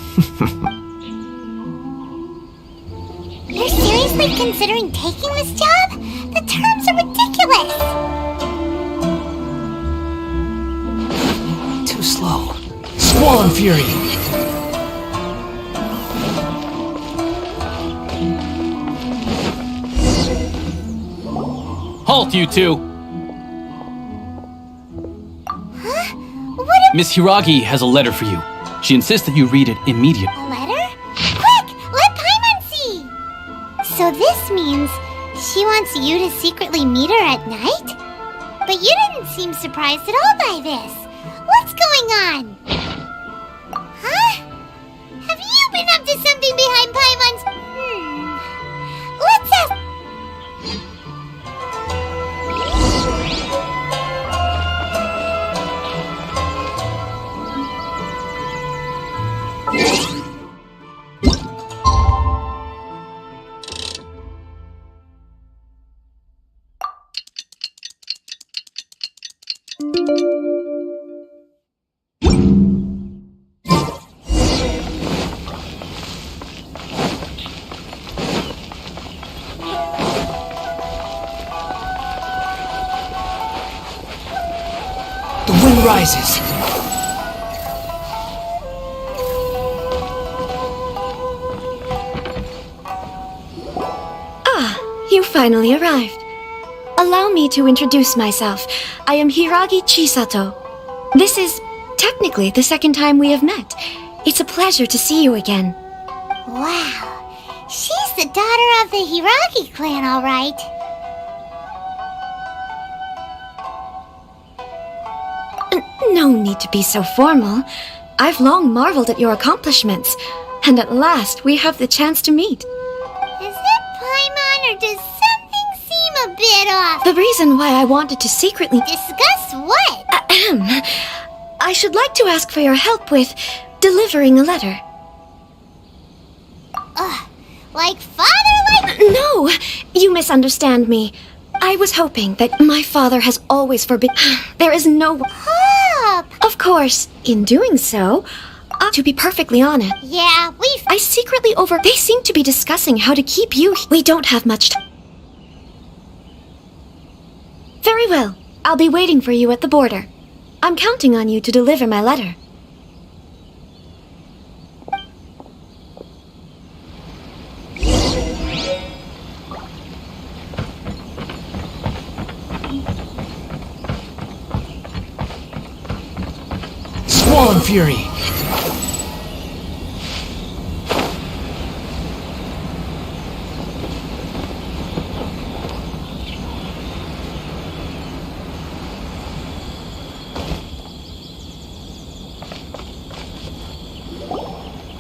You're seriously considering taking this job? The terms are ridiculous! Too slow. Squall and fury. Halt, you two! What Miss Hiragi has a letter for you. She insists that you read it immediately. a letter? Quick! Let Paimon see! So this means she wants you to secretly meet her at night? But you didn't seem surprised at all by this. What's going on? Huh? Have you been up to something behind Paimon's... Let's ask... rises. You finally arrived. Allow me to introduce myself. I am Hiragi Chisato. This is technically the second time we have met. It's a pleasure to see you again. Wow. She's the daughter of the Hiragi clan, all right. No need to be so formal. I've long marveled at your accomplishments, and at last we have the chance to meet. Is it Paimon, or does something seem a bit off? The reason why I wanted to secretly Discuss what? I should like to ask for your help with delivering a letter. Like father, like... No, you misunderstand me. I was hoping that my father has always forbidden... There is no... Pop! Of course, in doing so, to be perfectly honest... Yeah, I secretly They seem to be discussing how to keep you... We don't have much time. Very well. I'll be waiting for you at the border. I'm counting on you to deliver my letter. Swollen Fury!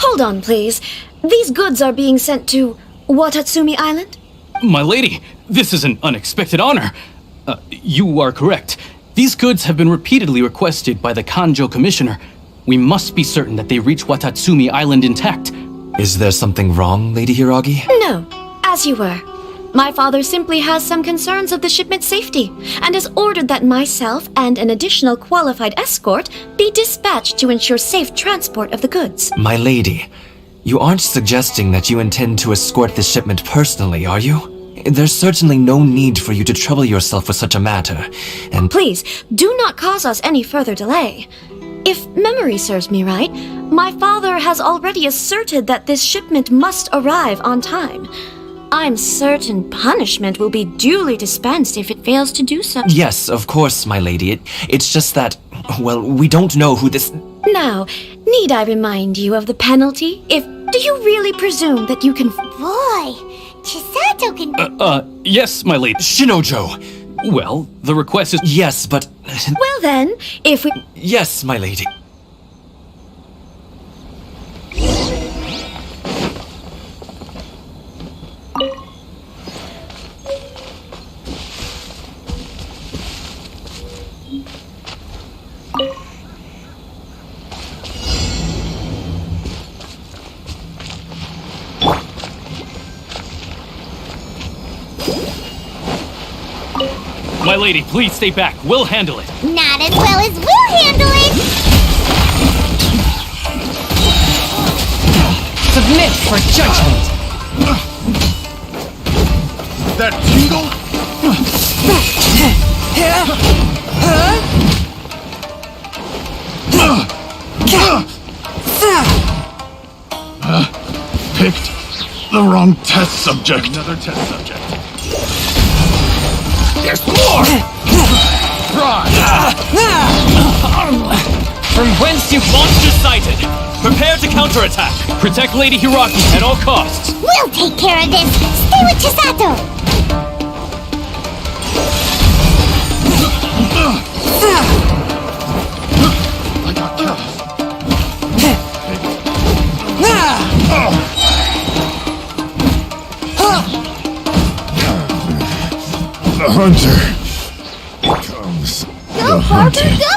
Hold on, please. These goods are being sent to Watatsumi Island? My lady, this is an unexpected honor. You are correct. These goods have been repeatedly requested by the Kanjo Commissioner. We must be certain that they reach Watatsumi Island intact. Is there something wrong, Lady Hiragi? No, as you were. My father simply has some concerns of the shipment's safety, and has ordered that myself and an additional qualified escort be dispatched to ensure safe transport of the goods. My lady, you aren't suggesting that you intend to escort this shipment personally, are you? There's certainly no need for you to trouble yourself with such a matter, and— Please, do not cause us any further delay. If memory serves me right, my father has already asserted that this shipment must arrive on time. I'm certain punishment will be duly dispensed if it fails to do so. Yes, of course, my lady. It's just that, well, we don't know who this— Now, need I remind you of the penalty? Do you really presume that you can— Boy, Chisato can... Yes, my lady. Shinojo! Well, the request is— Yes, but— Well then, if we— Yes, my lady. My lady, please stay back. We'll handle it. Not as well as we'll handle it! Submit for judgment! That tingle? Picked the wrong test subject. Another test subject. There's more! From whence you monster sighted? Prepare to counterattack. Protect Lady Hiragi at all costs. We'll take care of this! Stay with Chisato! I got killed. The hunter comes. Go, Barber, go!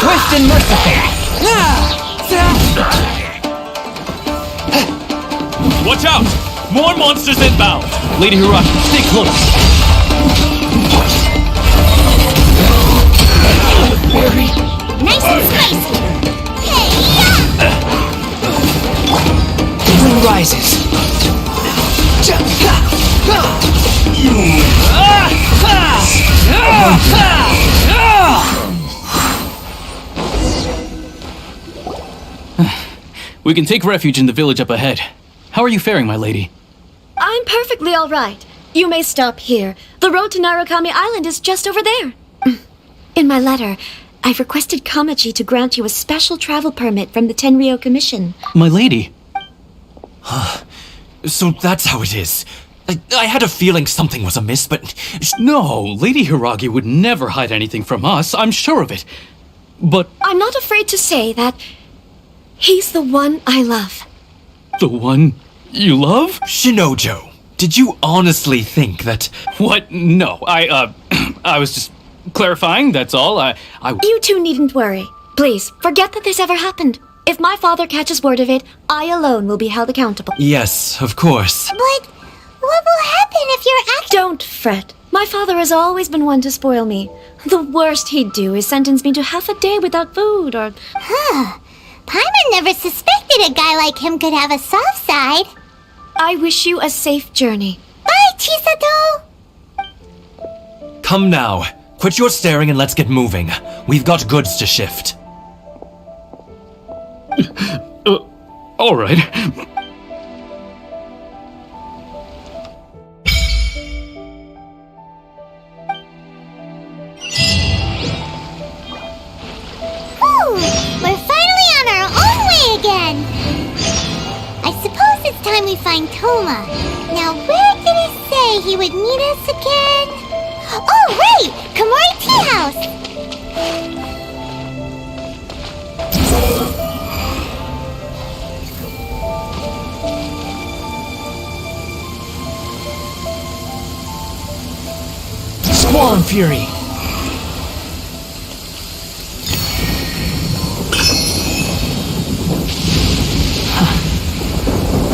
Twist and merciful! Watch out! More monsters inbound! Lady Hiragi, stay close. nice and spicy! The wind rises. We can take refuge in the village up ahead. How are you faring, my lady? I'm perfectly all right. You may stop here. The road to Narukami Island is just over there. In my letter, I've requested Kamachi to grant you a special travel permit from the Tenryou Commission. My lady. So that's how it is. I had a feeling something was amiss, but... No, Lady Hiragi would never hide anything from us, I'm sure of it. But... I'm not afraid to say that he's the one I love. The one you love? Shinojo, did you honestly think that... What? No, I was just clarifying, that's all. You two needn't worry. Please, forget that this ever happened. If my father catches word of it, I alone will be held accountable. Yes, of course. But what will happen if you're Don't fret. My father has always been one to spoil me. The worst he'd do is sentence me to half a day without food or... Paimon never suspected a guy like him could have a soft side. I wish you a safe journey. Bye, Chisato! Come now. Quit your staring and let's get moving. We've got goods to shift. All right. We're finally on our own way again! I suppose it's time we find Toma. Now, where did he say he would meet us again? Oh, right! Komori Tea House! Squall and Fury.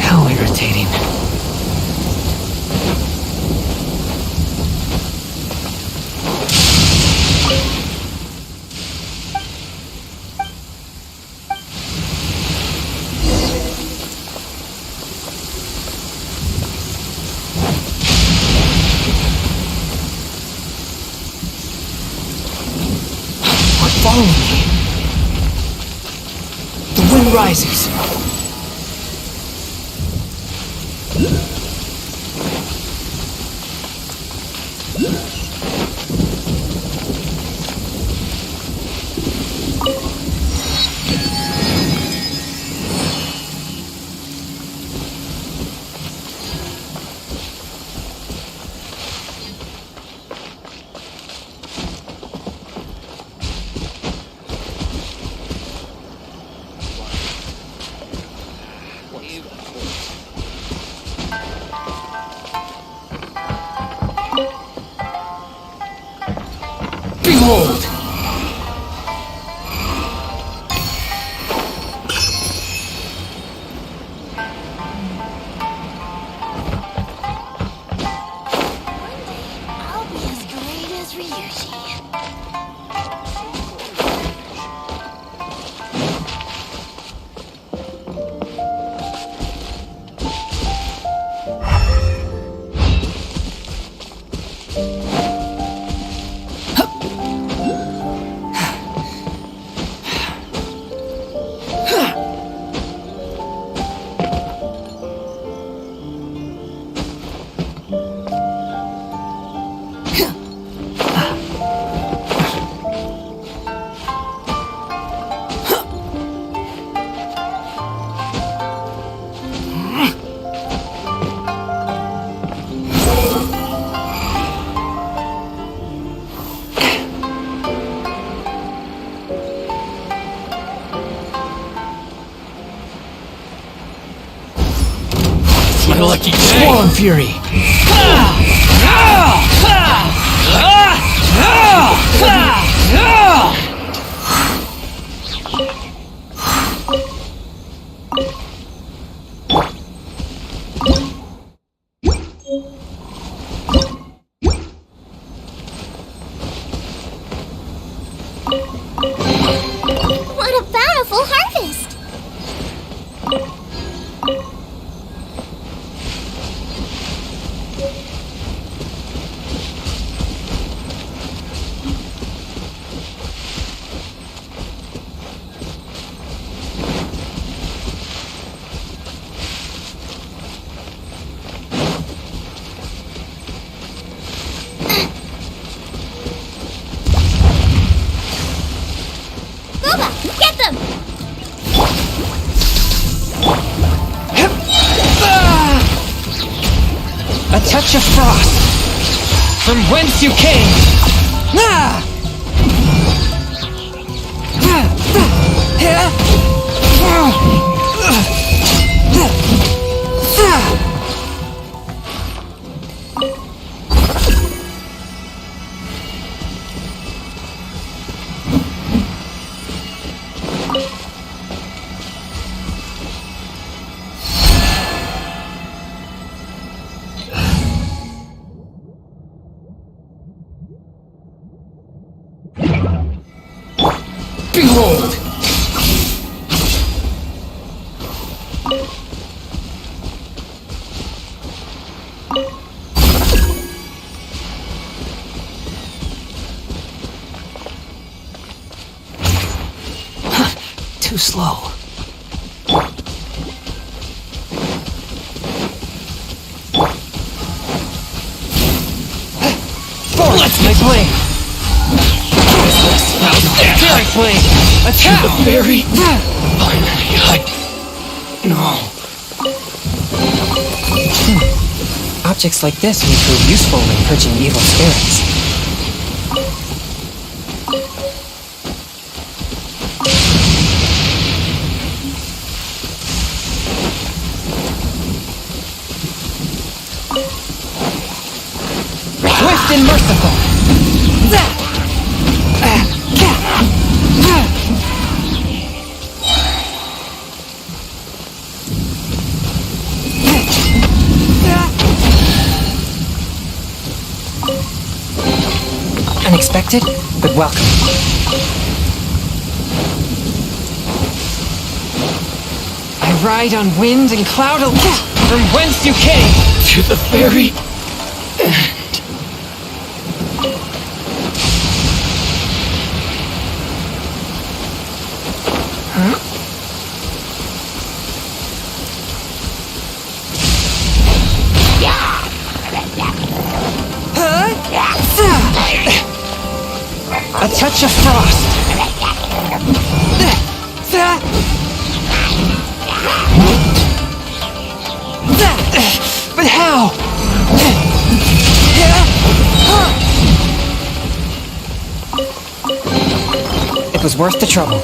How irritating. Follow me. The wind rises. Behold! I'll be as great as Ryuji. My lucky day. Squall and Fury. touch of frost. From whence you came. Ah! Behold! Too slow. Let's my blade! Fairy blade! Attack! The fairy? Finally, No. Objects like this may prove useful in purging evil spirits. Swift and merciful! Unexpected, but welcome. I ride on wind and cloud from whence you came! To the very end. A touch of frost. But how? It was worth the trouble.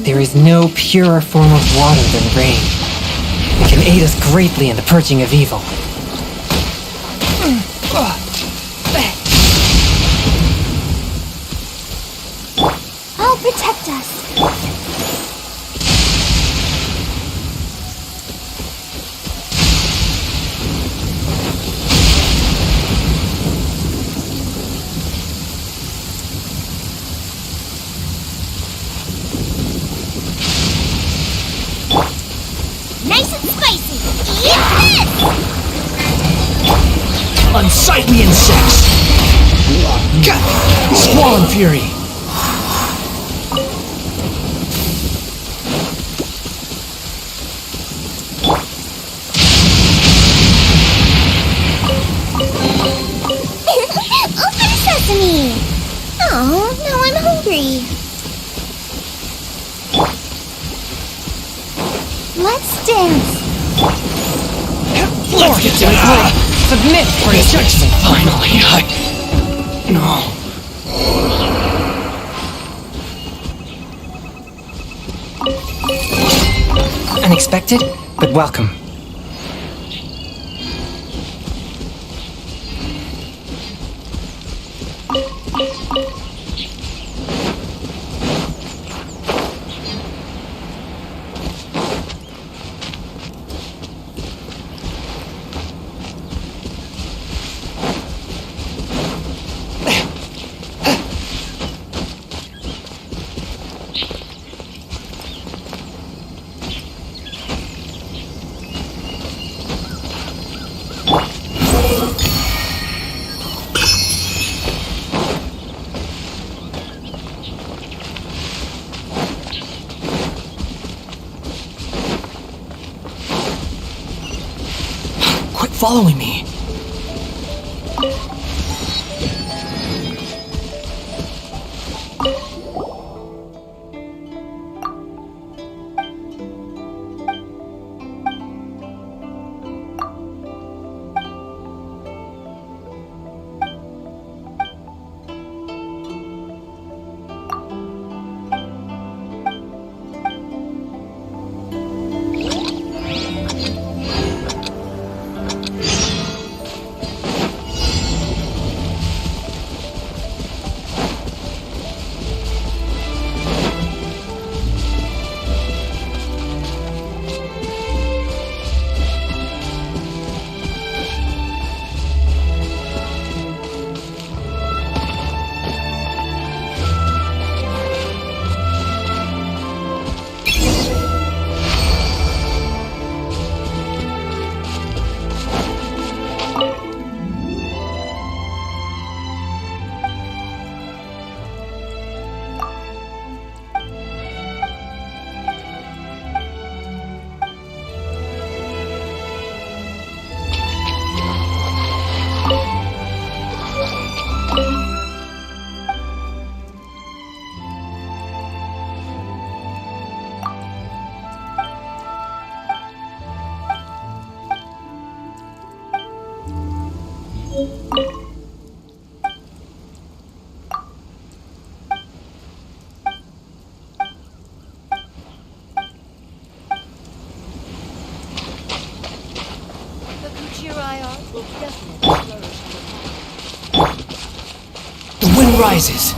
There is no purer form of water than rain. It can aid us greatly in the purging of evil. I'll protect us. Nice and spicy. Eat this! Unsightly insects! Squall fury! Open sesame! Oh, now I'm hungry. Let's dance. Let's get to it! Submit for his judgment! Finally, No. Unexpected, but welcome. Quit following me. The wind rises.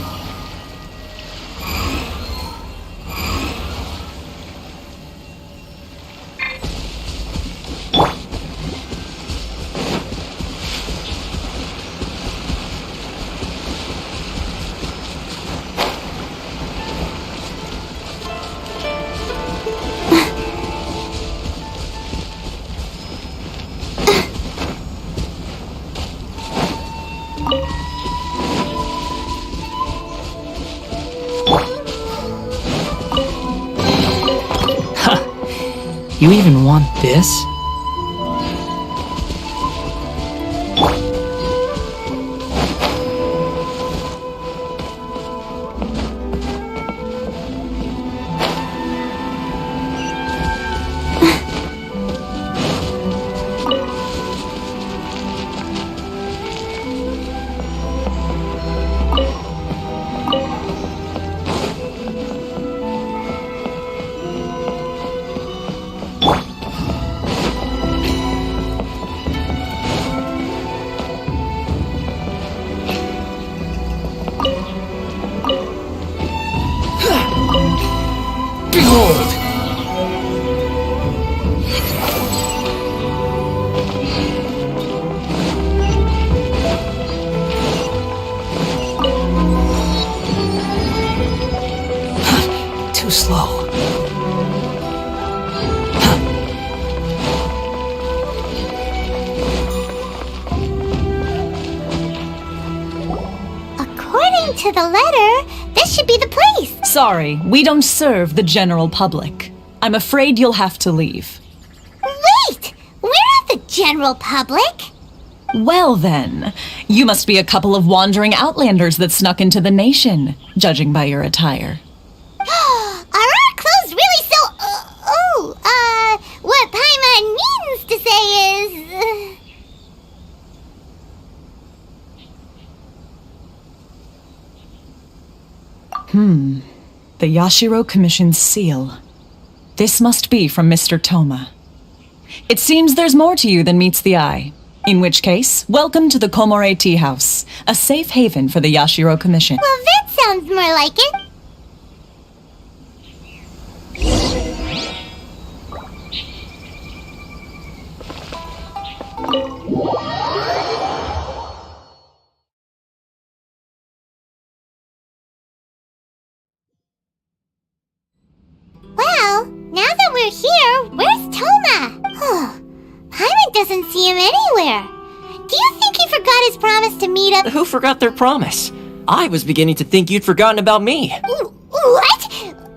You even want this? Behold! Too slow. According to the letter, this should be the place. Sorry, we don't serve the general public. I'm afraid you'll have to leave. Wait! We're not the general public. Well then, you must be a couple of wandering outlanders that snuck into the nation, judging by your attire. Are our clothes really so... what Paimon means to say is... The Yashiro Commission's seal. This must be from Mr. Toma. It seems there's more to you than meets the eye. In which case, welcome to the Komore Tea House, a safe haven for the Yashiro Commission. Well, that sounds more like it. Well, now that we're here, where's Toma? Paimon doesn't see him anywhere. Do you think he forgot his promise to meet up? Who forgot their promise? I was beginning to think you'd forgotten about me. What?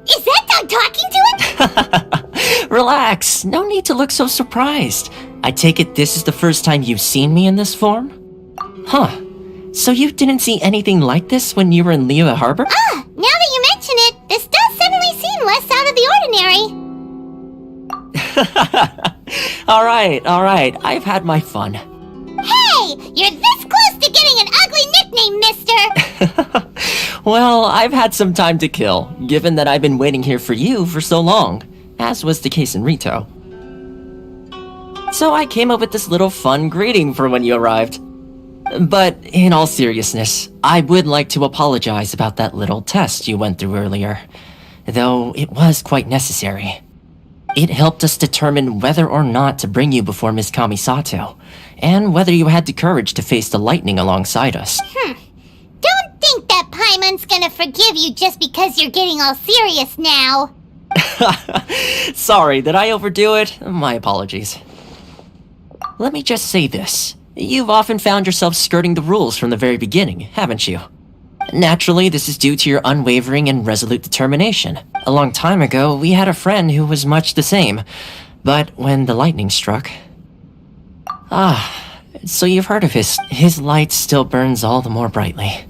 Is that dog talking to it? Relax, no need to look so surprised. I take it this is the first time you've seen me in this form? Huh. So you didn't see anything like this when you were in Liyue Harbor? Now that you mention it, this does suddenly seem less out of the ordinary. Alright, I've had my fun. Hey! You're this close to getting an ugly nickname, mister! Well, I've had some time to kill, given that I've been waiting here for you for so long, as was the case in Rito. So I came up with this little fun greeting for when you arrived. But in all seriousness, I would like to apologize about that little test you went through earlier, though it was quite necessary. It helped us determine whether or not to bring you before Miss Kamisato, and whether you had the courage to face the lightning alongside us. Don't think that Paimon's gonna forgive you just because you're getting all serious now. Sorry, did I overdo it? My apologies. Let me just say this. You've often found yourself skirting the rules from the very beginning, haven't you? Naturally, this is due to your unwavering and resolute determination. A long time ago, we had a friend who was much the same, but when the lightning struck... so you've heard of his light still burns all the more brightly.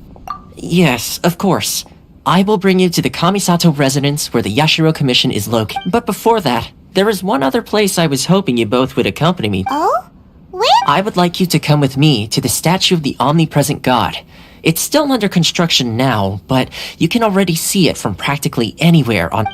Yes, of course. I will bring you to the Kamisato residence where the Yashiro Commission is located. But before that, there is one other place I was hoping you both would accompany me. Oh? Where? I would like you to come with me to the statue of the omnipresent god. It's still under construction now, but you can already see it from practically anywhere on...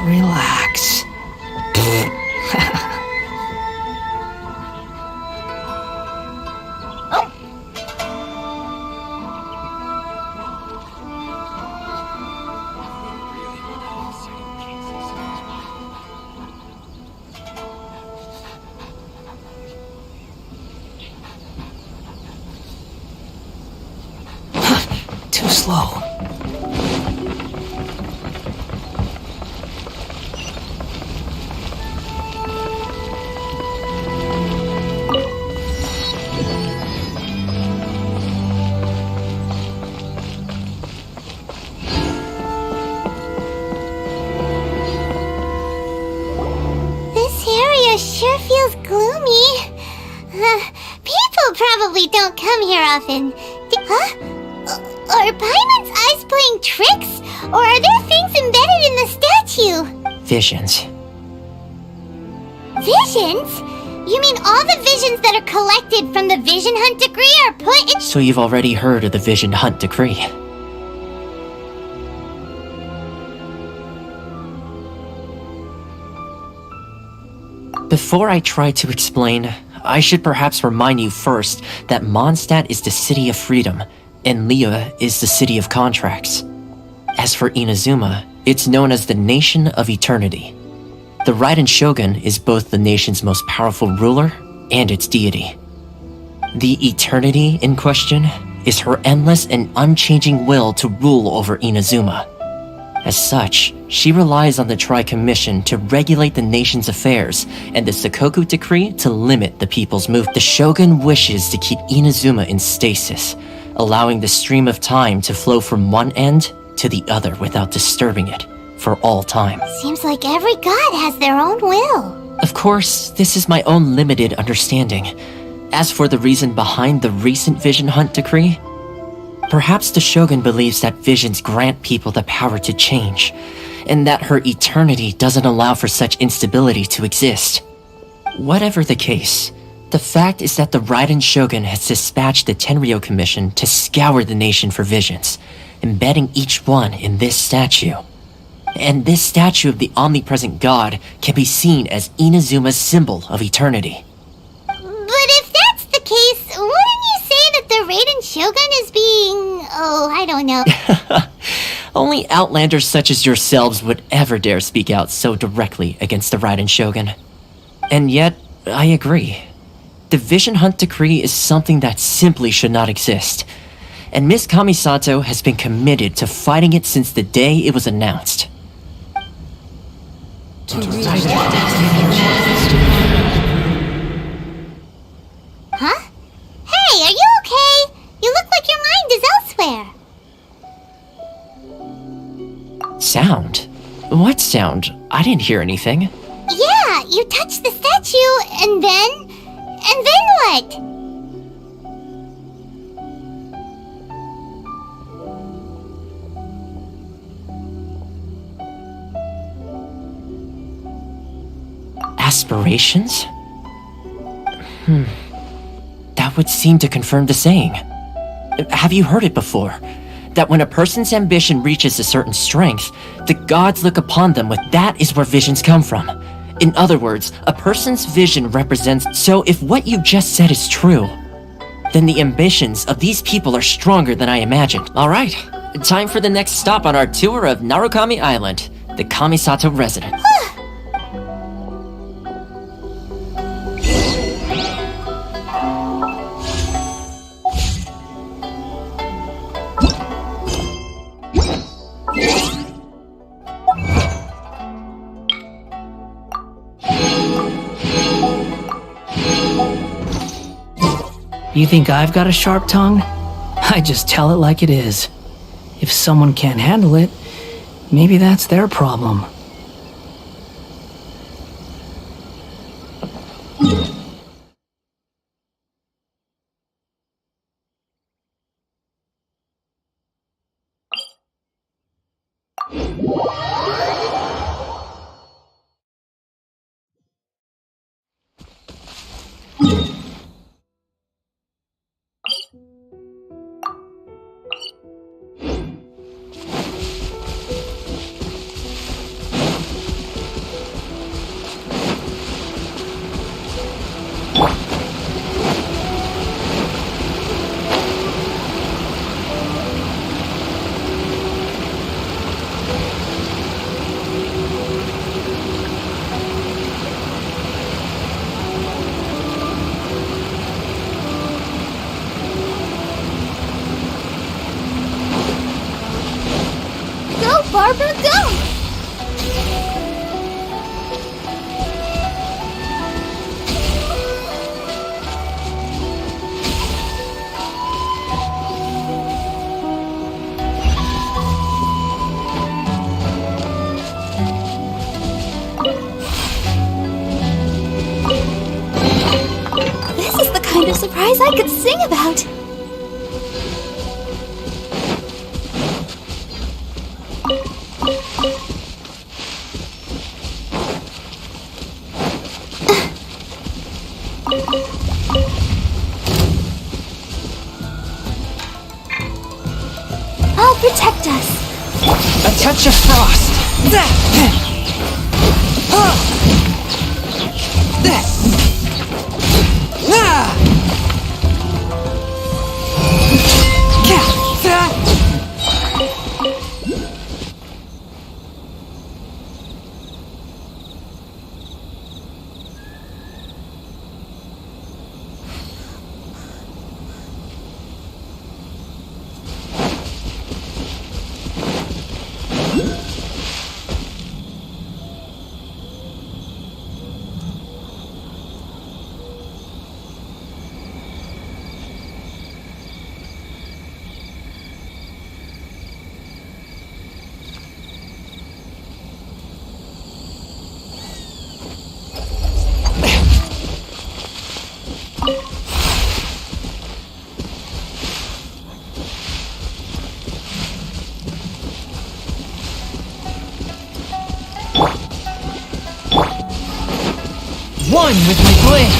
Relax. Too slow. Sure feels gloomy. People probably don't come here often. Are Paimon's eyes playing tricks? Or are there things embedded in the statue? Visions. Visions? You mean all the visions that are collected from the Vision Hunt Decree are put in— So you've already heard of the Vision Hunt Decree. Before I try to explain, I should perhaps remind you first that Mondstadt is the city of freedom, and Liyue is the city of contracts. As for Inazuma, it's known as the Nation of Eternity. The Raiden Shogun is both the nation's most powerful ruler and its deity. The Eternity in question is her endless and unchanging will to rule over Inazuma. As such, she relies on the Tri-Commission to regulate the nation's affairs and the Sakoku Decree to limit the people's movement. The Shogun wishes to keep Inazuma in stasis, allowing the stream of time to flow from one end to the other without disturbing it for all time. Seems like every god has their own will. Of course, this is my own limited understanding. As for the reason behind the recent Vision Hunt decree, perhaps the Shogun believes that visions grant people the power to change, and that her eternity doesn't allow for such instability to exist. Whatever the case, the fact is that the Raiden Shogun has dispatched the Tenryo Commission to scour the nation for visions, embedding each one in this statue. And this statue of the omnipresent god can be seen as Inazuma's symbol of eternity. But if that's the case, wouldn't you say that the Raiden Shogun is being... oh, I don't know. Only outlanders such as yourselves would ever dare speak out so directly against the Raiden Shogun. And yet, I agree. The Vision Hunt decree is something that simply should not exist. And Miss Kamisato has been committed to fighting it since the day it was announced. Huh? Hey, are you okay? You look like your mind is elsewhere. Sound? What sound? I didn't hear anything. Yeah, you touched the statue, and then what? Aspirations? That would seem to confirm the saying. Have you heard it before? That when a person's ambition reaches a certain strength, the gods look upon them with that is where visions come from. In other words, a person's vision represents... So if what you just said is true, then the ambitions of these people are stronger than I imagined. Alright, time for the next stop on our tour of Narukami Island, the Kamisato residence. You think I've got a sharp tongue? I just tell it like it is. If someone can't handle it, maybe that's their problem. Barbara, go! This is the kind of surprise I could sing about. I'll protect us. A touch of frost. One with my blade.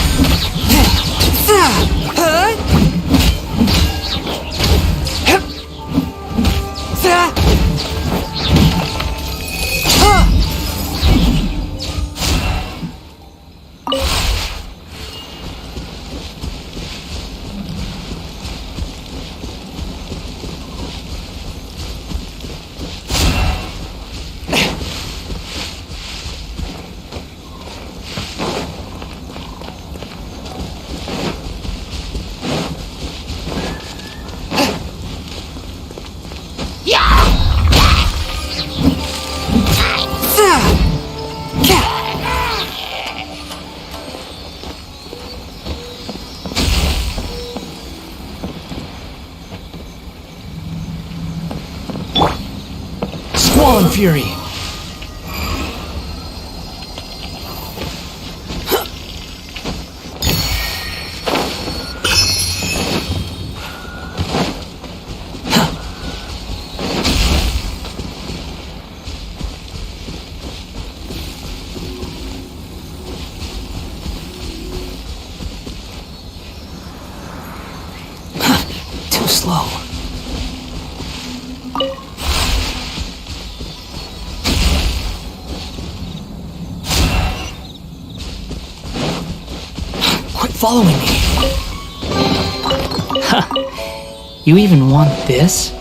Squall Fury. Too slow. Quit following me. Ha! You even want this?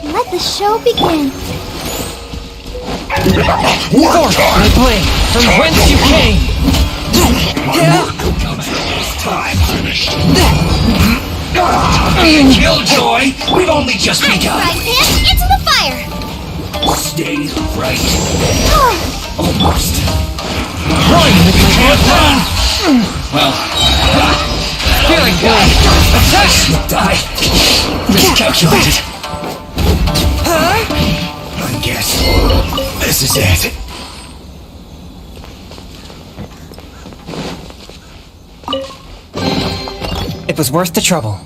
Let the show begin. Forth my blade from whence you came! Time finished. Killjoy, we've only just begun. Right, Pants, into the fire! Stay right there. Almost. One with my Can't run! Well, Very good. attack! Die. Miscalculated. I guess this is it. It was worth the trouble.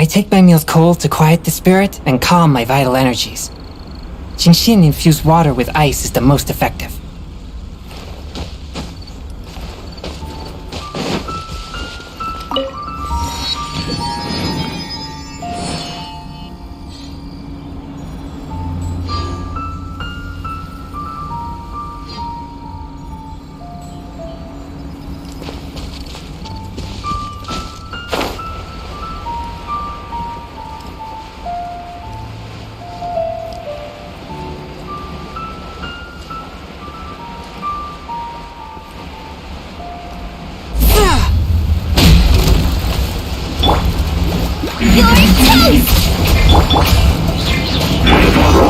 I take my meals cold to quiet the spirit and calm my vital energies. Genshin infused water with ice is the most effective.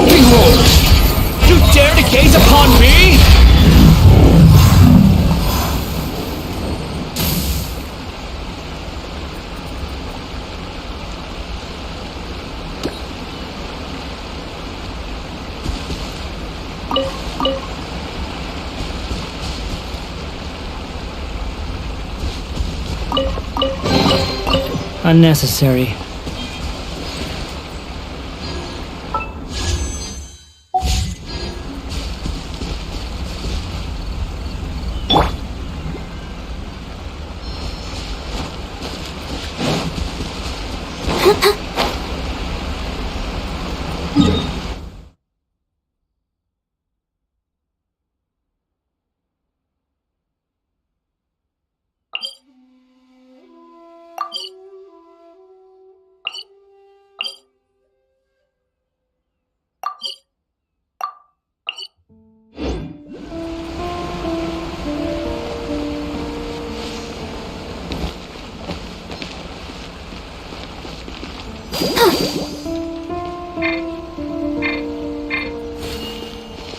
Behold! You dare to gaze upon me? Unnecessary.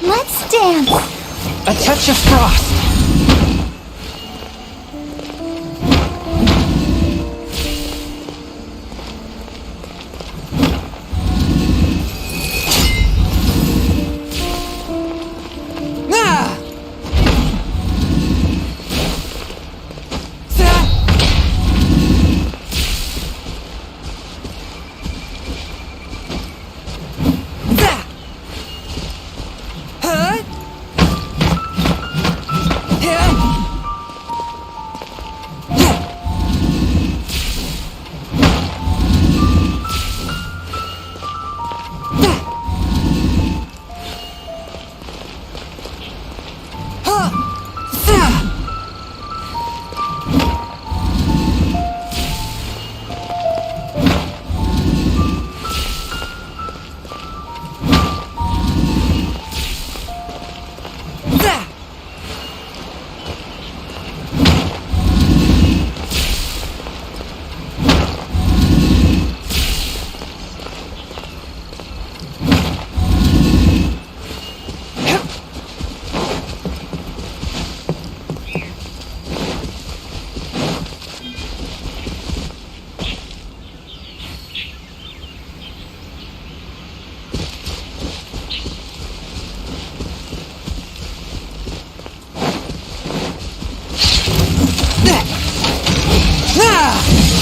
Let's dance. A touch of frost.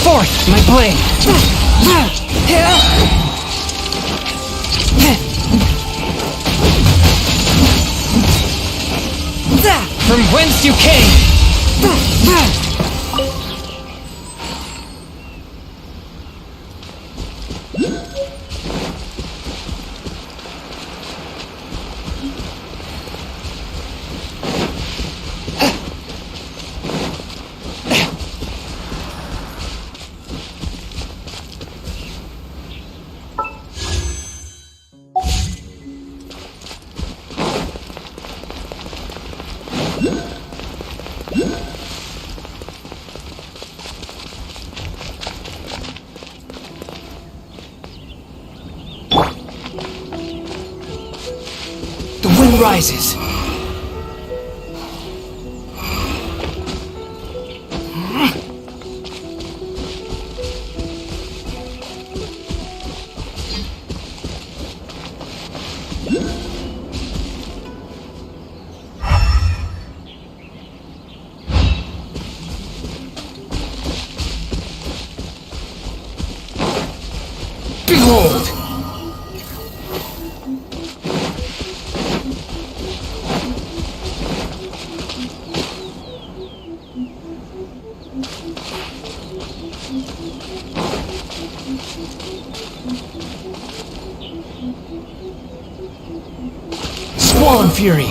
Forth, my blade! From whence you came! The wind rises. Swollen Fury!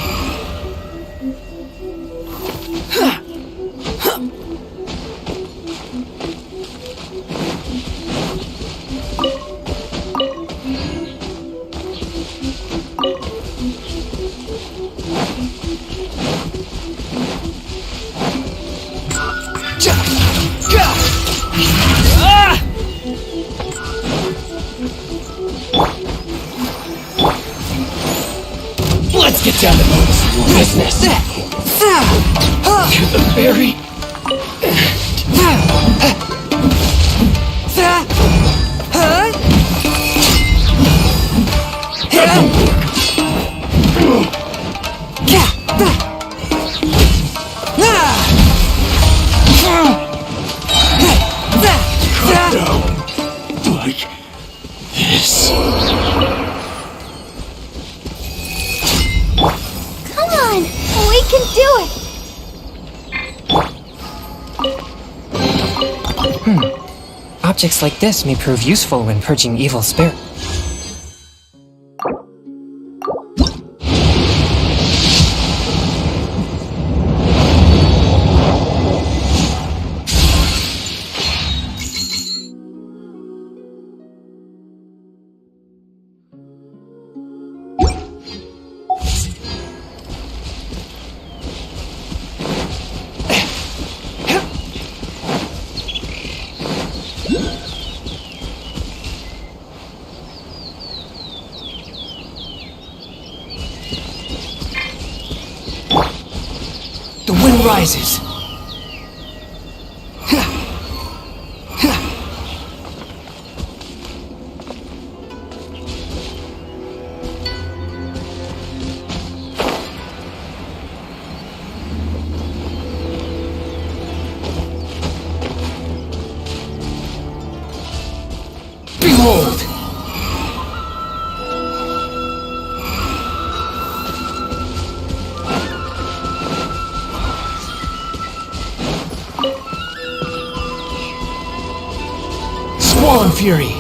Let's get down to business. To the very like this. Come on! We can do it! Objects like this may prove useful when purging evil spirit. The wind rises. Behold! Swollen Fury!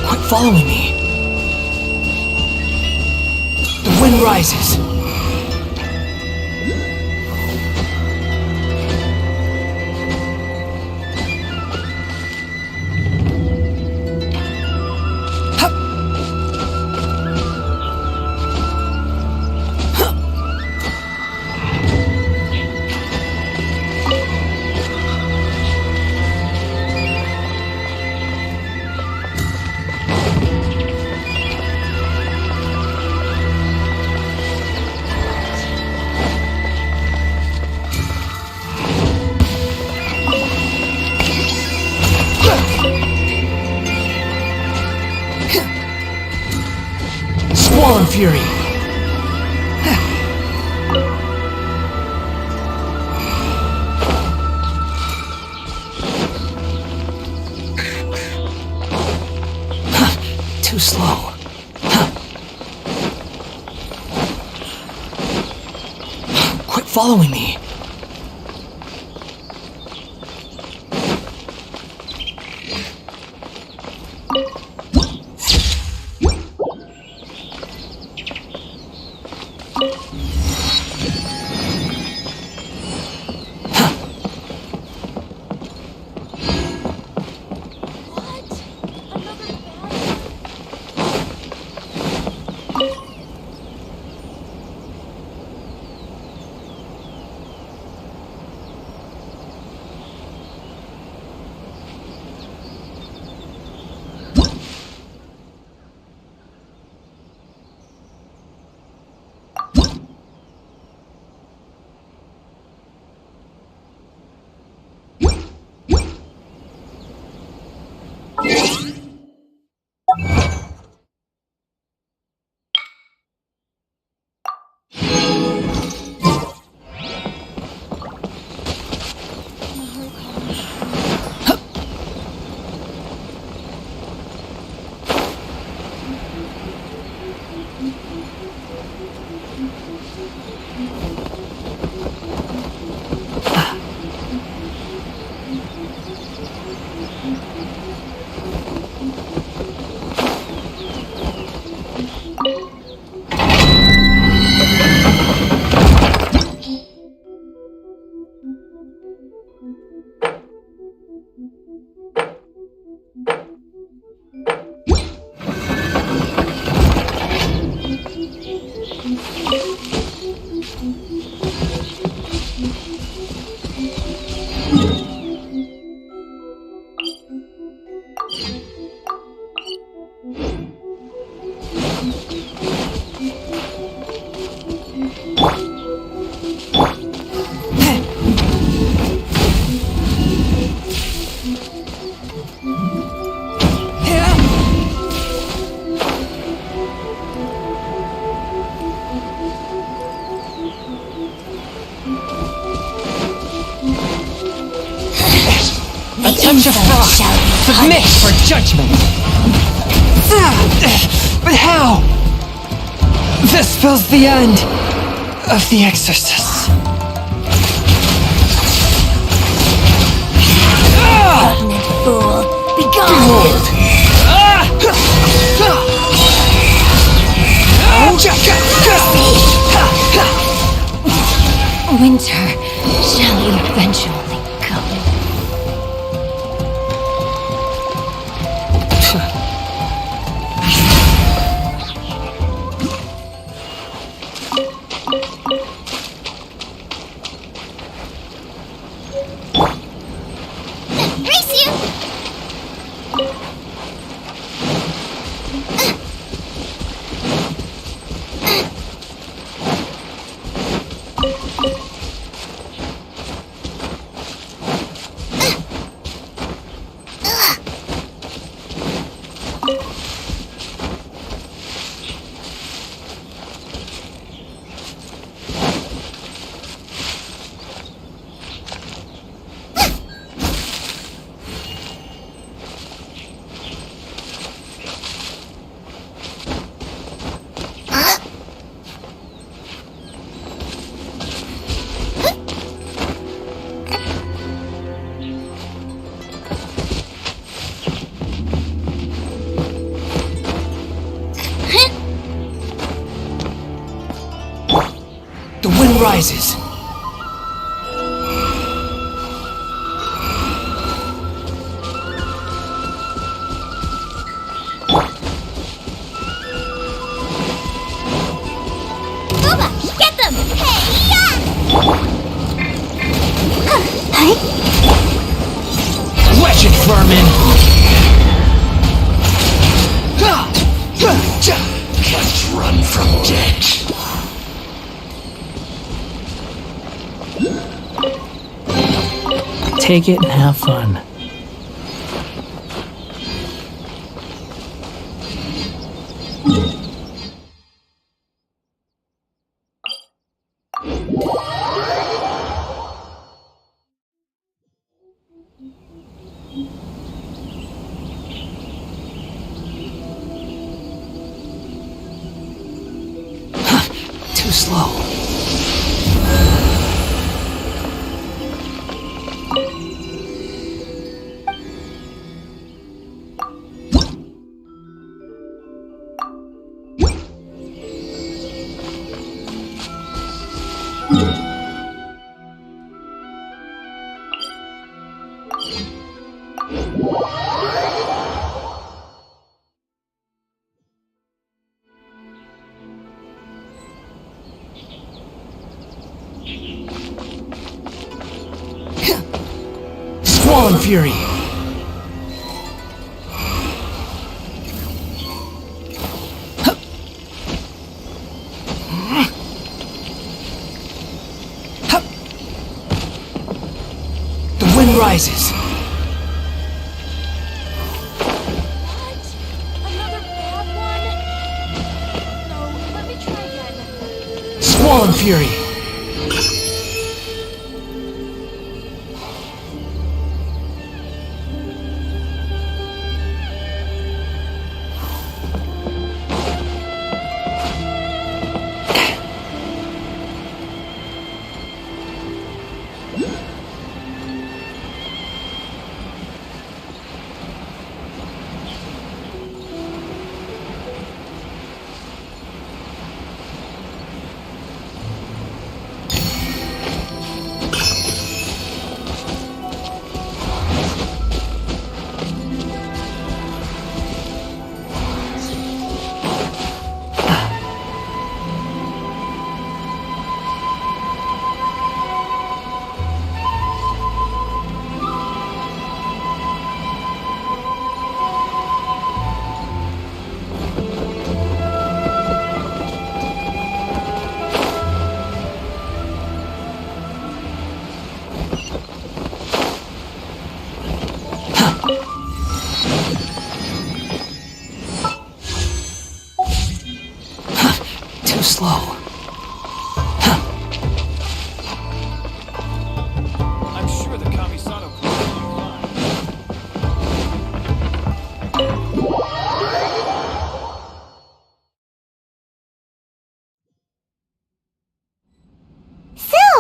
Quit following me. The wind rises. Swollen Fury! Too slow. Quit following me. Sponge of frost! Submit for judgment! But how? This spells the end of the exorcist. Repugnant fool! Begone! Winter shall eventually come. Race you! The wind rises. Booba, get them! Hey-ya! Wretched vermin! Can't run from death. Take it and have fun. Too slow. Squall Fury! The wind rises. Another bad one? No, let me try again. Squall Fury! Too slow. I'm sure the Kamisano crew will be fine.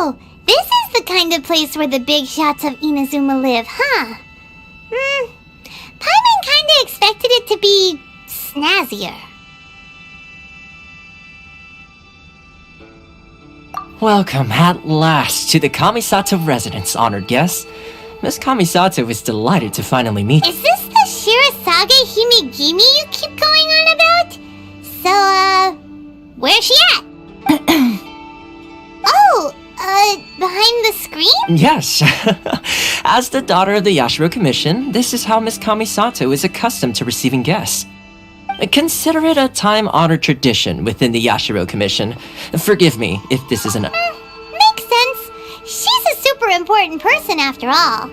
Oh, this is the kind of place where the big shots of Inazuma live, huh? Paimon kinda expected it to be snazzier. Welcome at last to the Kamisato residence, honored guests. Miss Kamisato is delighted to finally meet you. Is this the Shirasage Himegimi you keep going on about? So, where's she at? Behind the screen? Yes. As the daughter of the Yashiro Commission, this is how Miss Kamisato is accustomed to receiving guests. Consider it a time-honored tradition within the Yashiro Commission. Forgive me if this isn't Makes sense. She's a super important person after all.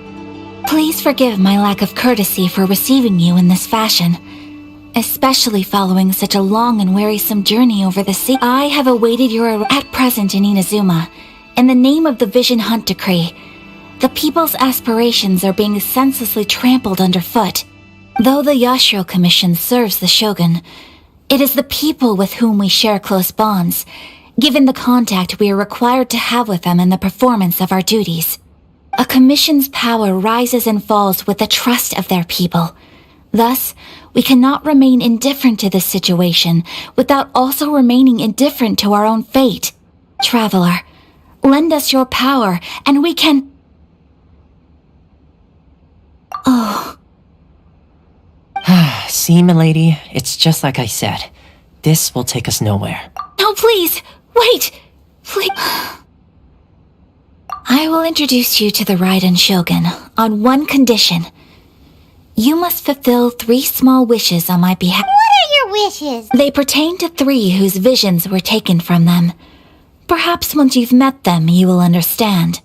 Please forgive my lack of courtesy for receiving you in this fashion, especially following such a long and wearisome journey over the sea. I have awaited your at present in Inazuma. In the name of the Vision Hunt Decree, the people's aspirations are being senselessly trampled underfoot. Though the Yashiro Commission serves the Shogun, it is the people with whom we share close bonds, given the contact we are required to have with them in the performance of our duties. A commission's power rises and falls with the trust of their people. Thus, we cannot remain indifferent to this situation without also remaining indifferent to our own fate. Traveler, lend us your power, and we can... Oh... See, milady, it's just like I said. This will take us nowhere. No, please! Wait! Please... I will introduce you to the Raiden Shogun on one condition. You must fulfill 3 small wishes on my behalf. What are your wishes? They pertain to 3 whose visions were taken from them. Perhaps once you've met them, you will understand.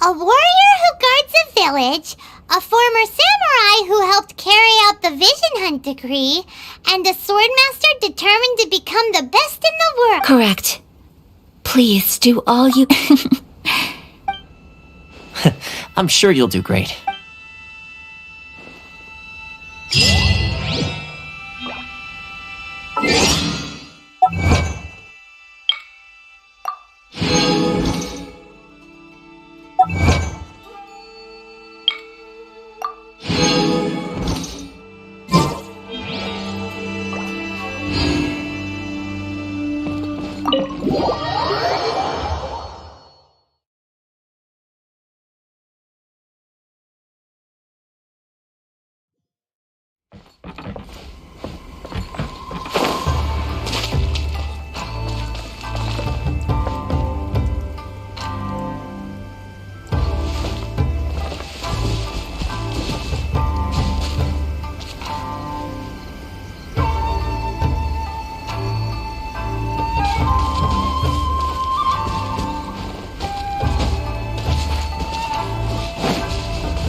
A warrior who guards a village, a former samurai who helped carry out the Vision Hunt Decree, and a swordmaster determined to become the best in the world. Correct. Please do all you... I'm sure you'll do great.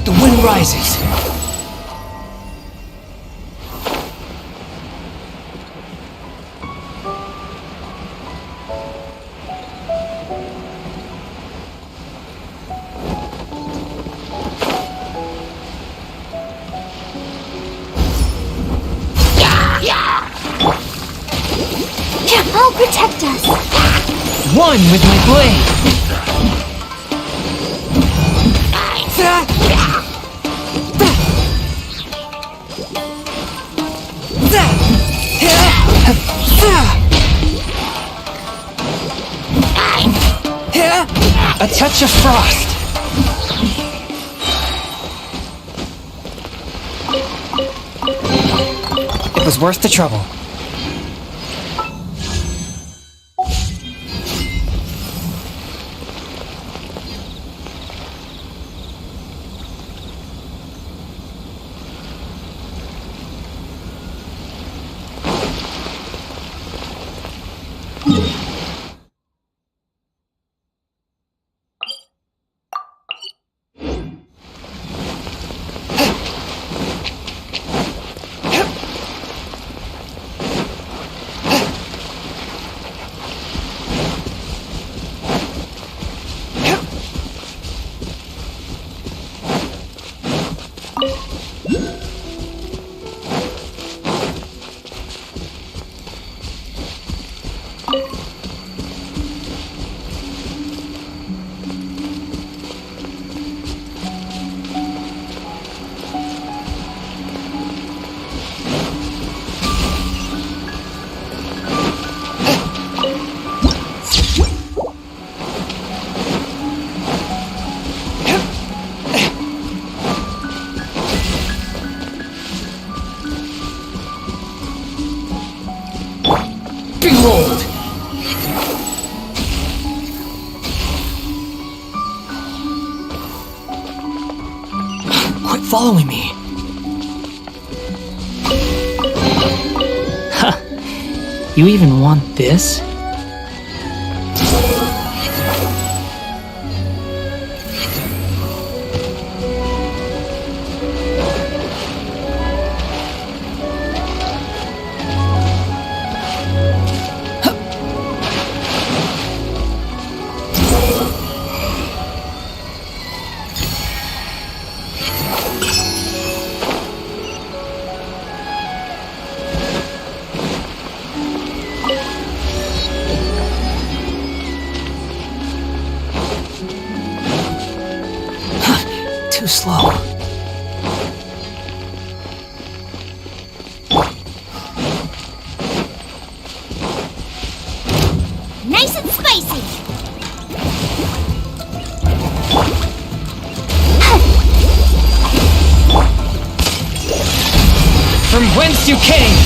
The wind rises. I'll protect us. One with my blade. A touch of frost. It was worth the trouble. Behold! Quit following me. Huh. You even want this? Too slow. Nice and spicy. From whence you came!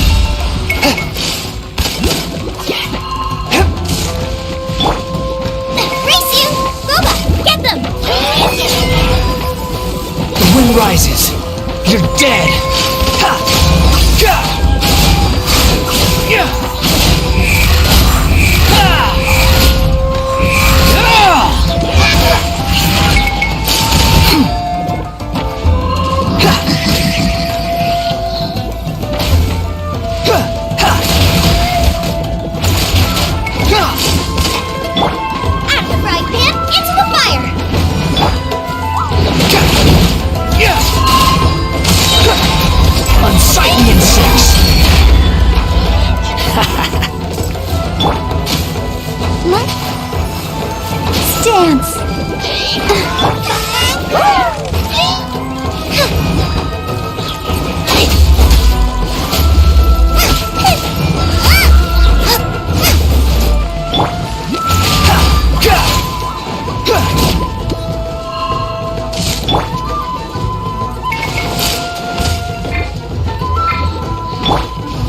Race you! Boba, get them! The wind rises. You're dead. Ha! Ga! Yeah! Ha! Ah! Ha! Ha! Ha! Ha! Out of the frying pan, into the fire! Yeah! Unsightly insects! Let's dance!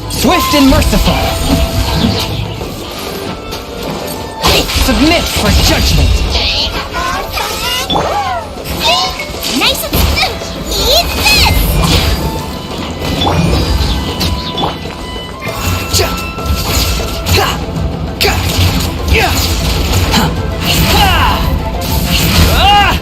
Swift and merciful! Submit for judgment! Nice and eat this! Cha! Ha! Ga! Yeah! Ha! Ha! Ah!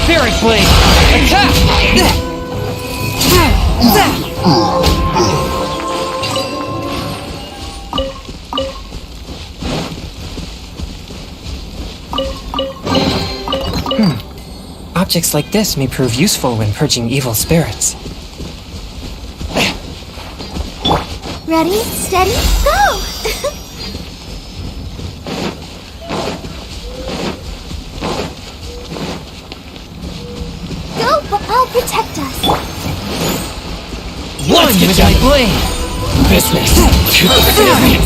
Spirit Blade! Attack! Objects like this may prove useful when purging evil spirits. Ready, steady, go! Go, but I'll protect us. One with my blade! Business to the fury!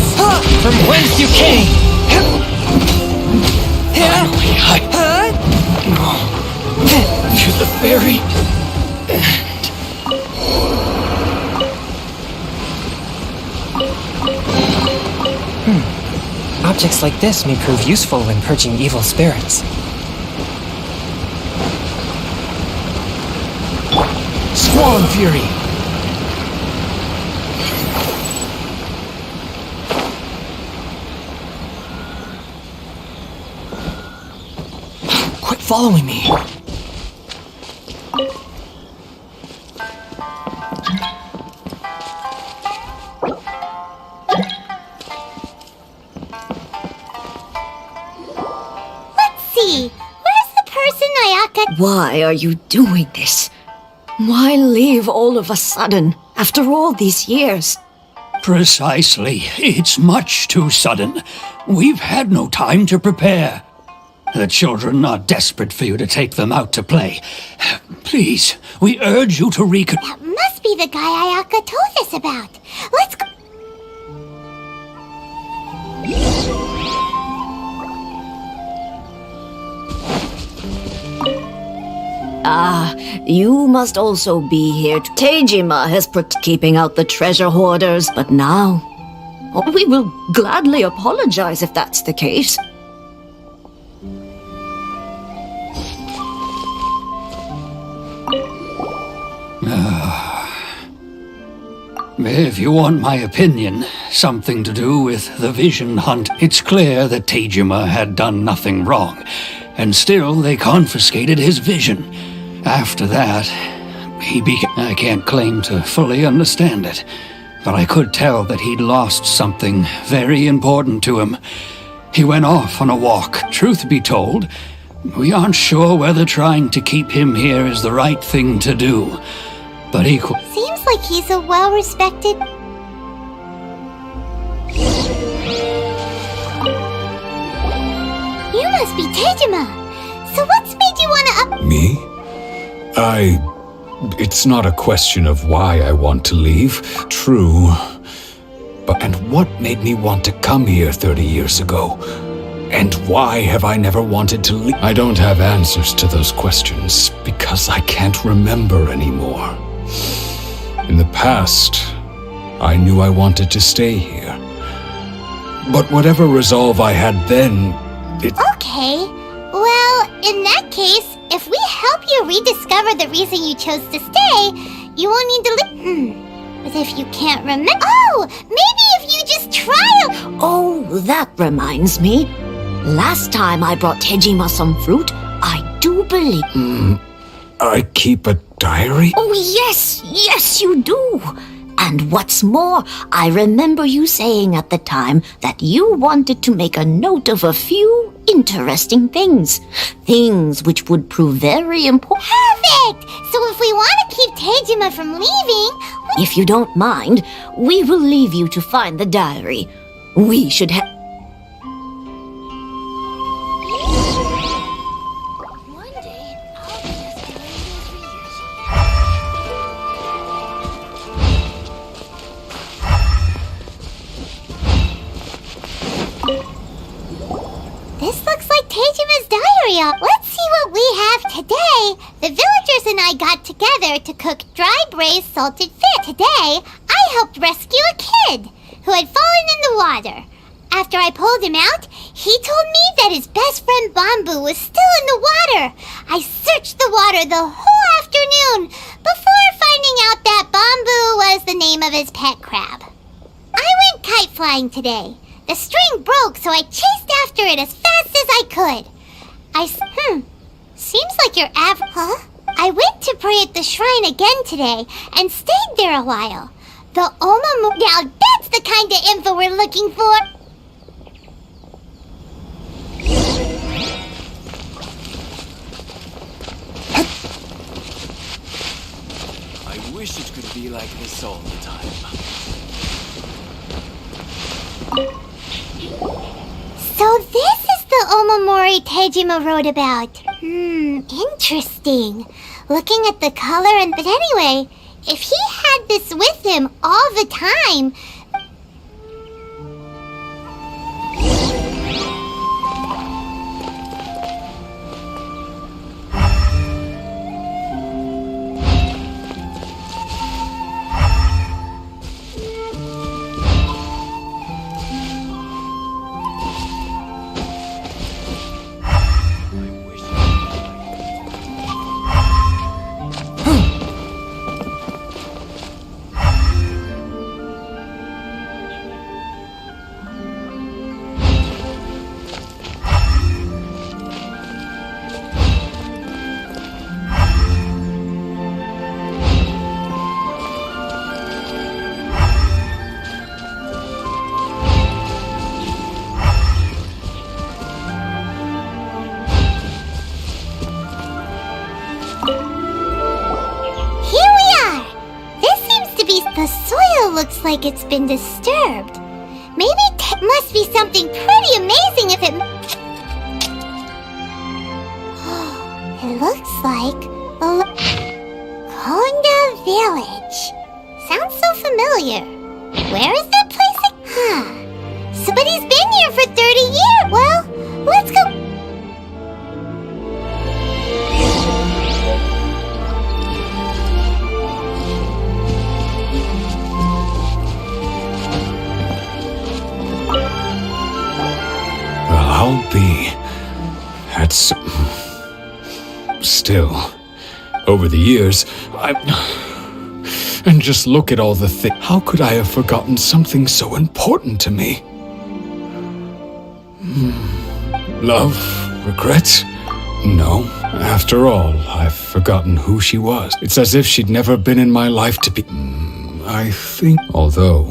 From whence you came! Finally, to the ferry. Objects like this may prove useful when purging evil spirits. Squall and Fury! Quit following me! Let's see. Where's the Princess Nayaka... Why are you doing this? Why leave all of a sudden, after all these years? Precisely. It's much too sudden. We've had no time to prepare. The children are desperate for you to take them out to play. Please, we urge you to That must be the guy Ayaka told us about. Let's go... Ah, you must also be here. Tejima has put keeping out the treasure hoarders, but now... we will gladly apologize if that's the case. If you want my opinion, something to do with the vision hunt, it's clear that Tejima had done nothing wrong, and still they confiscated his vision. After that, I can't claim to fully understand it, but I could tell that he'd lost something very important to him. He went off on a walk. Truth be told, we aren't sure whether trying to keep him here is the right thing to do, but equal... Seems like he's a well-respected... You must be Tejima! So what's made you wanna Me? It's not a question of why I want to leave, true. And what made me want to come here 30 years ago? And why have I never wanted to leave? I don't have answers to those questions, because I can't remember anymore. In the past, I knew I wanted to stay here. But whatever resolve I had then, Okay, well, in that case, if we help you rediscover the reason you chose to stay, you won't need to leave. But if you can't remember... Oh, maybe if you just try to... Oh, that reminds me. Last time I brought Tejima some fruit, I do believe... I keep a diary? Oh, yes, you do. And what's more, I remember you saying at the time that you wanted to make a note of a few interesting things. Things which would prove very important. Perfect! So if we want to keep Tejima from leaving... If you don't mind, we will leave you to find the diary. We should have... This looks like Tejima's diary. Let's see what we have today. The villagers and I got together to cook dry braised salted fish. Today, I helped rescue a kid who had fallen in the water. After I pulled him out, he told me that his best friend Bamboo was still in the water. I searched the water the whole afternoon before finding out that Bamboo was the name of his pet crab. I went kite flying today. The string broke, so I chased after it as fast as I could. Seems like you're I went to pray at the shrine again today and stayed there a while. The Now that's the kind of info we're looking for. I wish it could be like this all the time. So this is the Omamori Tejima wrote about. Interesting. Looking at the color but anyway, if he had this with him all the time... like it's been disturbed. Maybe it must be something pretty amazing if it... It looks like... Konda Village. Sounds so familiar. Where is that place? Somebody's been here for 30 years. Well, let's go. Well, I'll be... That's... Still... Over the years, And just look at all the things... How could I have forgotten something so important to me? Love? Regrets? No. After all, I've forgotten who she was. It's as if she'd never been in my life to be... I think... Although...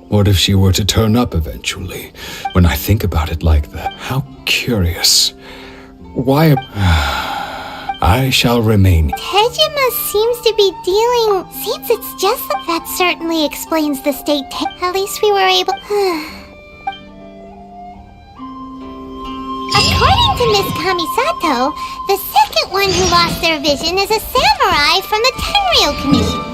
What if she were to turn up eventually? When I think about it like that, how curious. Why... I shall remain. Tejima seems to be dealing... Seems it's just... That certainly explains the state... At least we were able... According to Miss Kamisato, the second one who lost their vision is a samurai from the Tenryou Commission.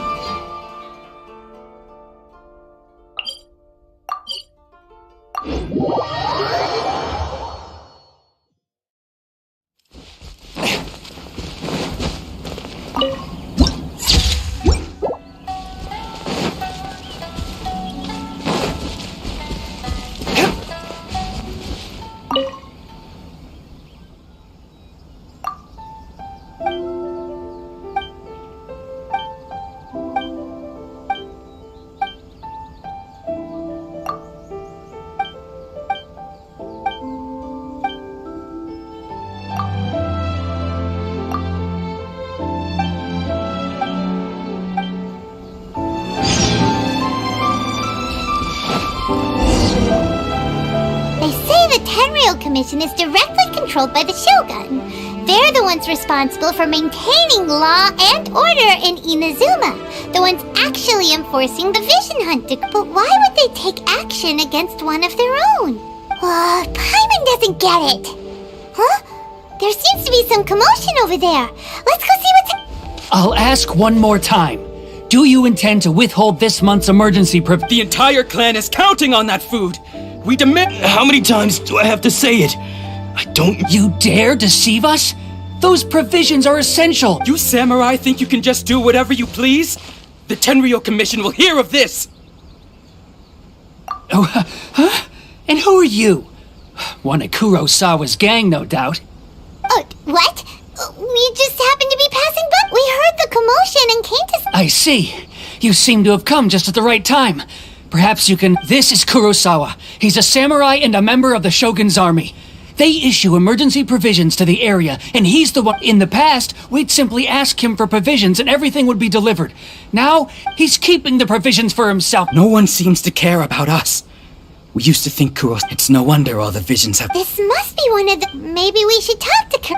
Commission is directly controlled by the Shogun. They're the ones responsible for maintaining law and order in Inazuma. The ones actually enforcing the vision hunt. But why would they take action against one of their own? Paimon doesn't get it. Huh? There seems to be some commotion over there. Let's go see what's... I'll ask one more time. Do you intend to withhold this month's emergency The entire clan is counting on that food! We demand... How many times do I have to say it? I don't... You dare deceive us? Those provisions are essential! You samurai think you can just do whatever you please? The Tenryou Commission will hear of this! Oh, huh? And who are you? One of Kurosawa's gang, no doubt. What? We just happened to be passing by. We heard the commotion and came to... I see. You seem to have come just at the right time. Perhaps you can... This is Kurosawa. He's a samurai and a member of the Shogun's army. They issue emergency provisions to the area, and he's the one... In the past, we'd simply ask him for provisions and everything would be delivered. Now, he's keeping the provisions for himself. No one seems to care about us. We used to think It's no wonder all the visions have... This must be one of the... Maybe we should talk to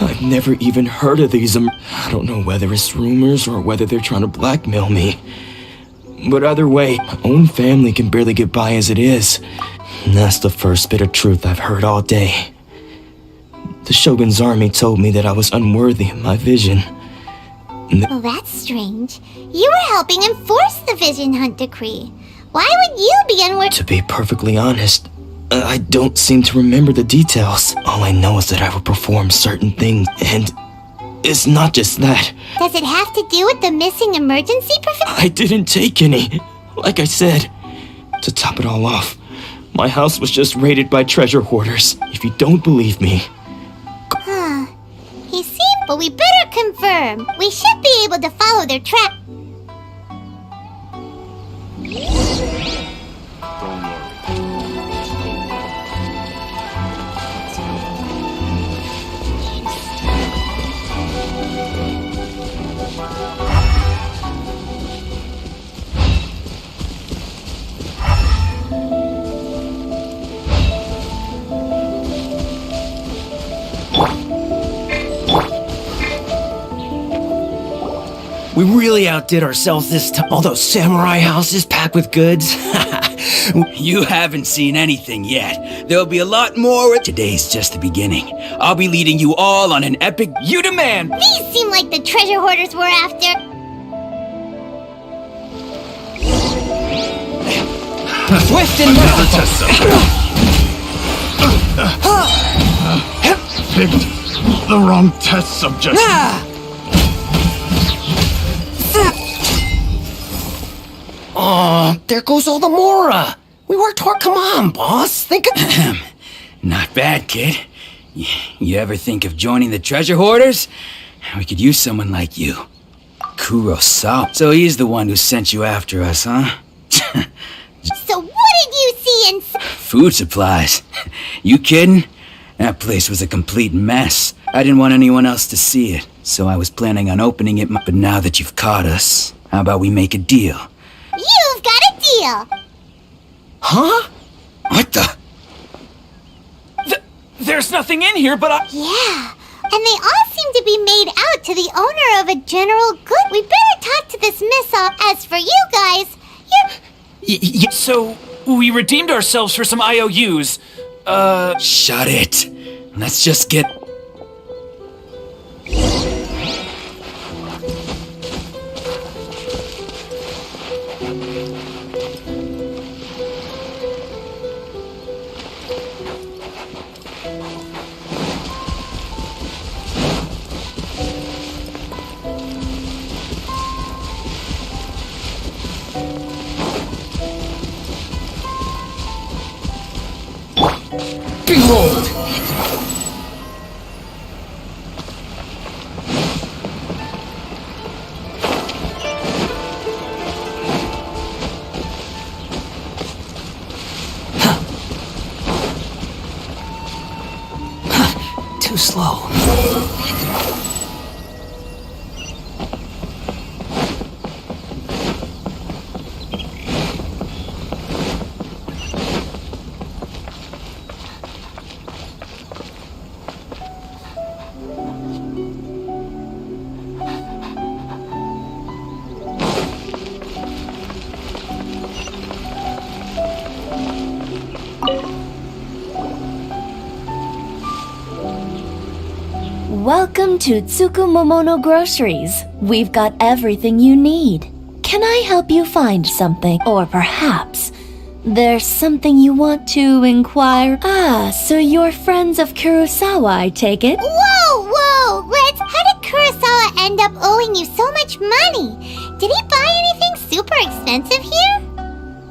I've never even heard of these. I don't know whether it's rumors or whether they're trying to blackmail me. But either way, my own family can barely get by as it is. And that's the first bit of truth I've heard all day. The Shogun's army told me that I was unworthy of my vision. Well, that's strange. You were helping enforce the vision hunt decree. Why would you be unworthy? To be perfectly honest, I don't seem to remember the details. All I know is that I will perform certain things, and it's not just that. Does it have to do with the missing emergency provision? I didn't take any. Like I said, to top it all off, my house was just raided by treasure hoarders. If you don't believe me... He seemed, but we better confirm. We should be able to follow their track. We really outdid ourselves this time. All those samurai houses packed with goods. You haven't seen anything yet. There'll be a lot more. Today's just the beginning. I'll be leading you all on an epic You Demand. These seem like the treasure hoarders we're after. Swift and merciful. Picked the wrong test subject. Oh, there goes all the Mora. We worked hard. Come on, boss. Think of... Not bad, kid. You ever think of joining the treasure hoarders? We could use someone like you. Kurosawa. So he's the one who sent you after us, huh? So what did you see in... Food supplies. You kidding? That place was a complete mess. I didn't want anyone else to see it, so I was planning on opening it. But now that you've caught us, how about we make a deal? You've got a deal. Huh? What the? There's nothing in here, but I... Yeah, and they all seem to be made out to the owner of a general good. We better talk to this missile. As for you guys, you're... So, we redeemed ourselves for some IOUs. Shut it. Let's just get... Behold! Too slow. Welcome to Tsukumomono Groceries. We've got everything you need. Can I help you find something? Or perhaps there's something you want to inquire? Ah, so you're friends of Kurosawa, I take it? Whoa, Red, how did Kurosawa end up owing you so much money? Did he buy anything super expensive here?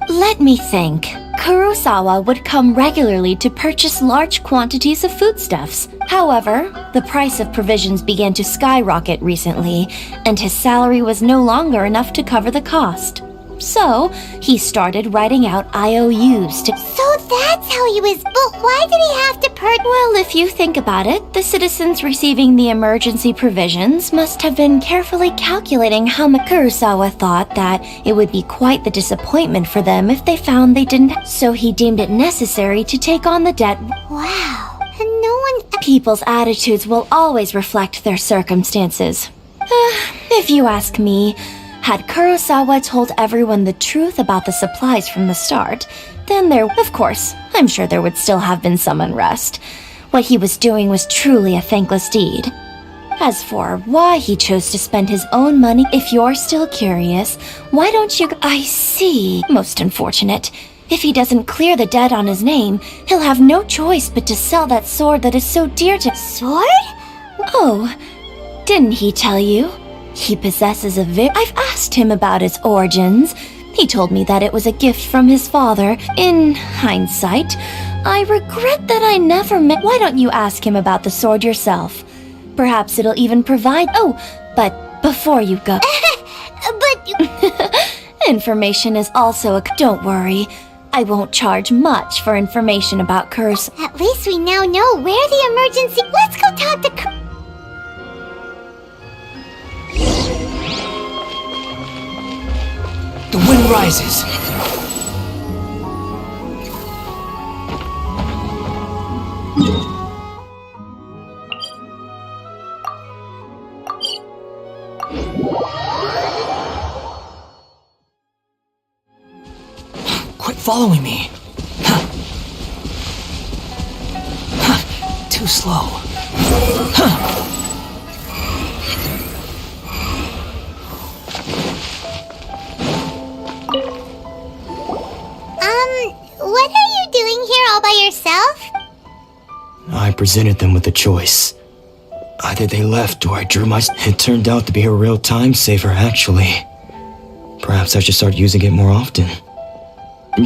Let me think. Kurosawa would come regularly to purchase large quantities of foodstuffs. However, the price of provisions began to skyrocket recently, and his salary was no longer enough to cover the cost. So, he started writing out IOUs to... So that's how he was... But why did he have to Well, if you think about it, the citizens receiving the emergency provisions must have been carefully calculating how much Kurosawa thought that it would be quite the disappointment for them if they found they didn't... So he deemed it necessary to take on the debt. Wow, and no one... People's attitudes will always reflect their circumstances. If you ask me, had Kurosawa told everyone the truth about the supplies from the start, then of course, I'm sure there would still have been some unrest. What he was doing was truly a thankless deed. As for why he chose to spend his own money, if you're still curious, why don't you... I see. Most unfortunate. If he doesn't clear the debt on his name, he'll have no choice but to sell that sword that is so dear to... Sword? Oh, didn't he tell you? He possesses a I've asked him about its origins. He told me that it was a gift from his father. In hindsight, I regret that I never met... Why don't you ask him about the sword yourself? Perhaps it'll even provide... Oh, but before you go... But... Information is also a... Don't worry. I won't charge much for information about Kurosawa. At least we now know where the emergency... Let's go talk to... The wind rises. Quit following me. Too slow. What are you doing here all by yourself? I presented them with a choice. Either they left or I drew my... It turned out to be a real time saver, actually. Perhaps I should start using it more often.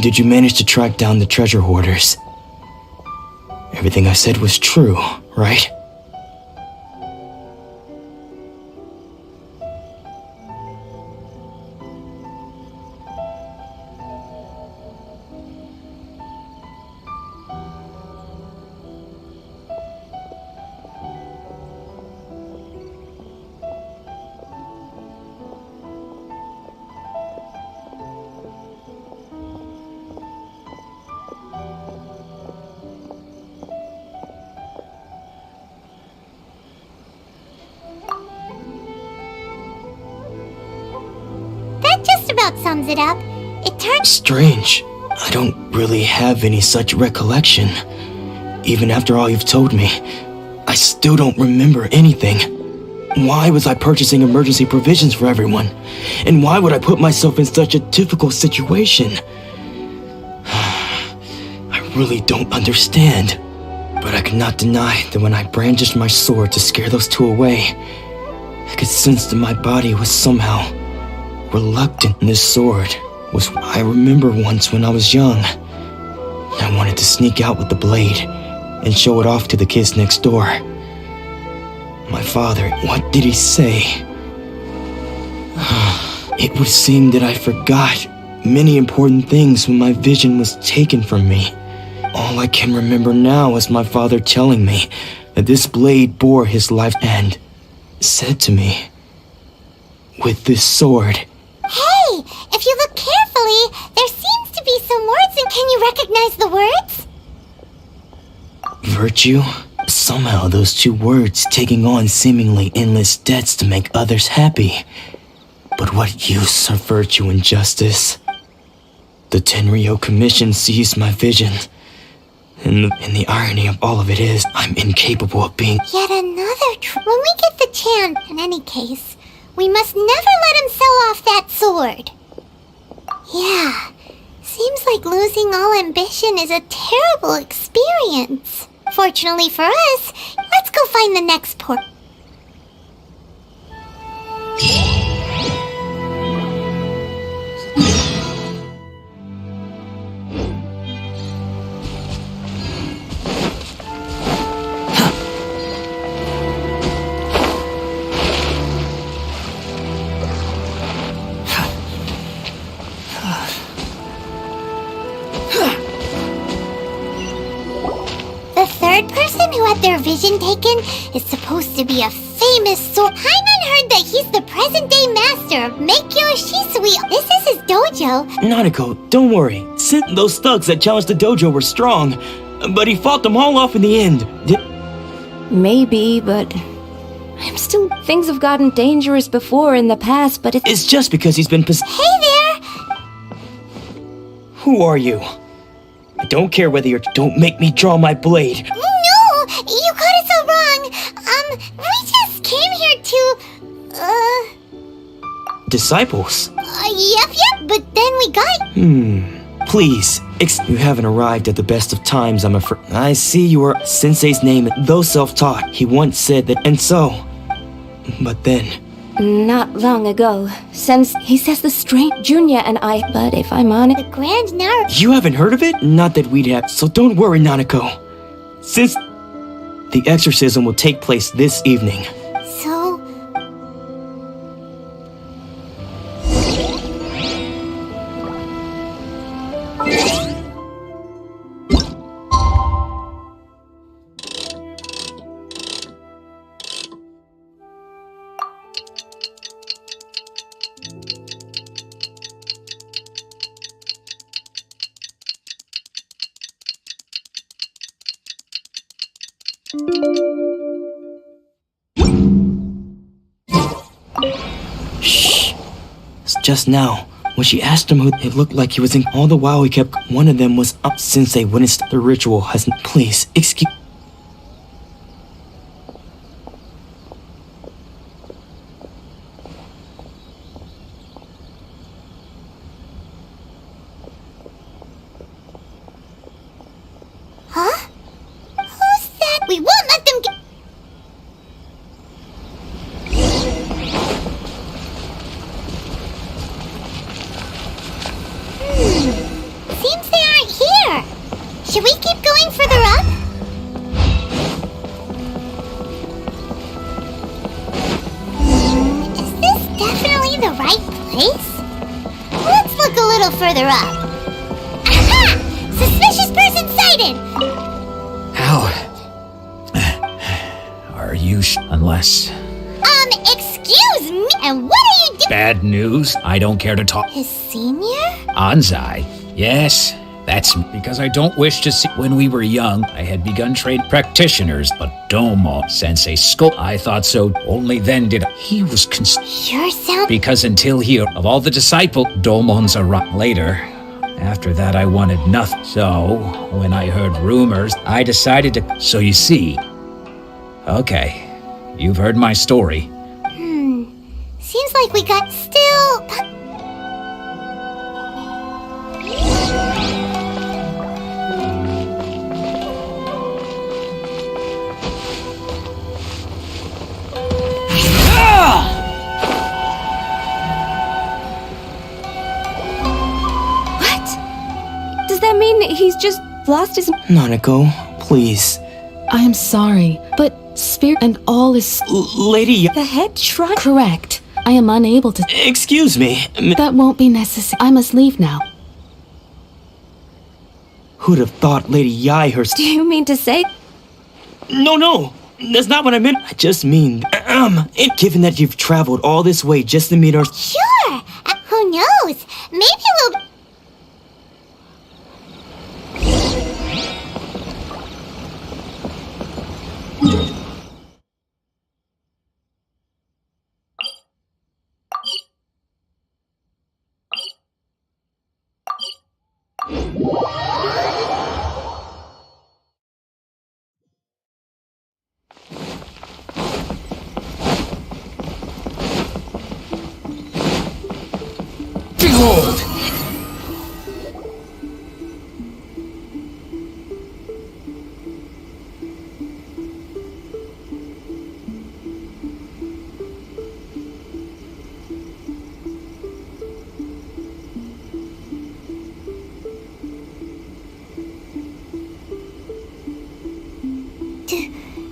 Did you manage to track down the treasure hoarders? Everything I said was true, right? That just about sums it up. It turns... Strange. I don't really have any such recollection. Even after all you've told me, I still don't remember anything. Why was I purchasing emergency provisions for everyone? And why would I put myself in such a difficult situation? I really don't understand. But I cannot deny that when I brandished my sword to scare those two away, I could sense that my body was somehow reluctant. And this sword was what I remember once when I was young. I wanted to sneak out with the blade and show it off to the kids next door. My father, what did he say? It would seem that I forgot many important things when my vision was taken from me. All I can remember now is my father telling me that this blade bore his life and said to me, with this sword... Hey, if you look carefully, there seems to be some words, and can you recognize the words? Virtue? Somehow those two words taking on seemingly endless debts to make others happy. But what use are virtue and justice? The Tenryo Commission seized my vision. And the irony of all of it is, I'm incapable of being... Yet another when we get the chance, in any case, we must never let him sell off that sword. Yeah, seems like losing all ambition is a terrible experience. Fortunately for us, let's go find the next port. The third person who had their vision taken is supposed to be a famous sword. Hyman heard that he's the present-day master of Meikyo Shisui. This is his dojo. Nanako, don't worry. Those thugs that challenged the dojo were strong, but he fought them all off in the end. Maybe, but I'm still... Things have gotten dangerous before in the past, but It's just because he's been Hey there! Who are you? I don't care whether you're... Don't make me draw my blade. No! You got it so wrong. We just came here to, Disciples? Yep, but then we got... Please, you haven't arrived at the best of times, I'm afraid. I see your sensei's name, though self-taught. He once said that, and so... But then... not long ago, since he says the strange Junya and I... But if I'm honest... The Grand Nar... You haven't heard of it? Not that we'd have, so don't worry, Nanako. Since the exorcism will take place this evening. So... Shh. Just now, When she asked him who, it looked like he was in. All the while he kept. One of them was up since they witnessed the ritual. Hasn't. Please, excuse. Huh? Who's that? We won't let them get... Seems they aren't here. Should we keep going further up? Is this definitely the right place? Let's look a little further up. Aha! Suspicious person sighted! How? Are you unless... Excuse me? And what are you doing? Bad news? I don't care to talk. His senior? Anzai? Yes, that's because I don't wish to see. When we were young, I had begun trade practitioners, but Domo Sensei Scope. I thought so. Only then did he was Your sound. because until here, of all the disciples, Domon's arrived later. After that, I wanted nothing. So, when I heard rumors, I decided to. So you see. Okay, you've heard my story. Seems like we got still... Does that mean he's just lost his... Nanako, please. I am sorry, but spirit and all is... Lady... The head shrine? Correct. I am unable to... Excuse me. That won't be necessary. I must leave now. Who'd have thought Lady Yai herself... Do you mean to say... No. That's not what I meant. I just mean... given that you've traveled all this way just to meet our... Sure! Who knows? Maybe we'll... Behold!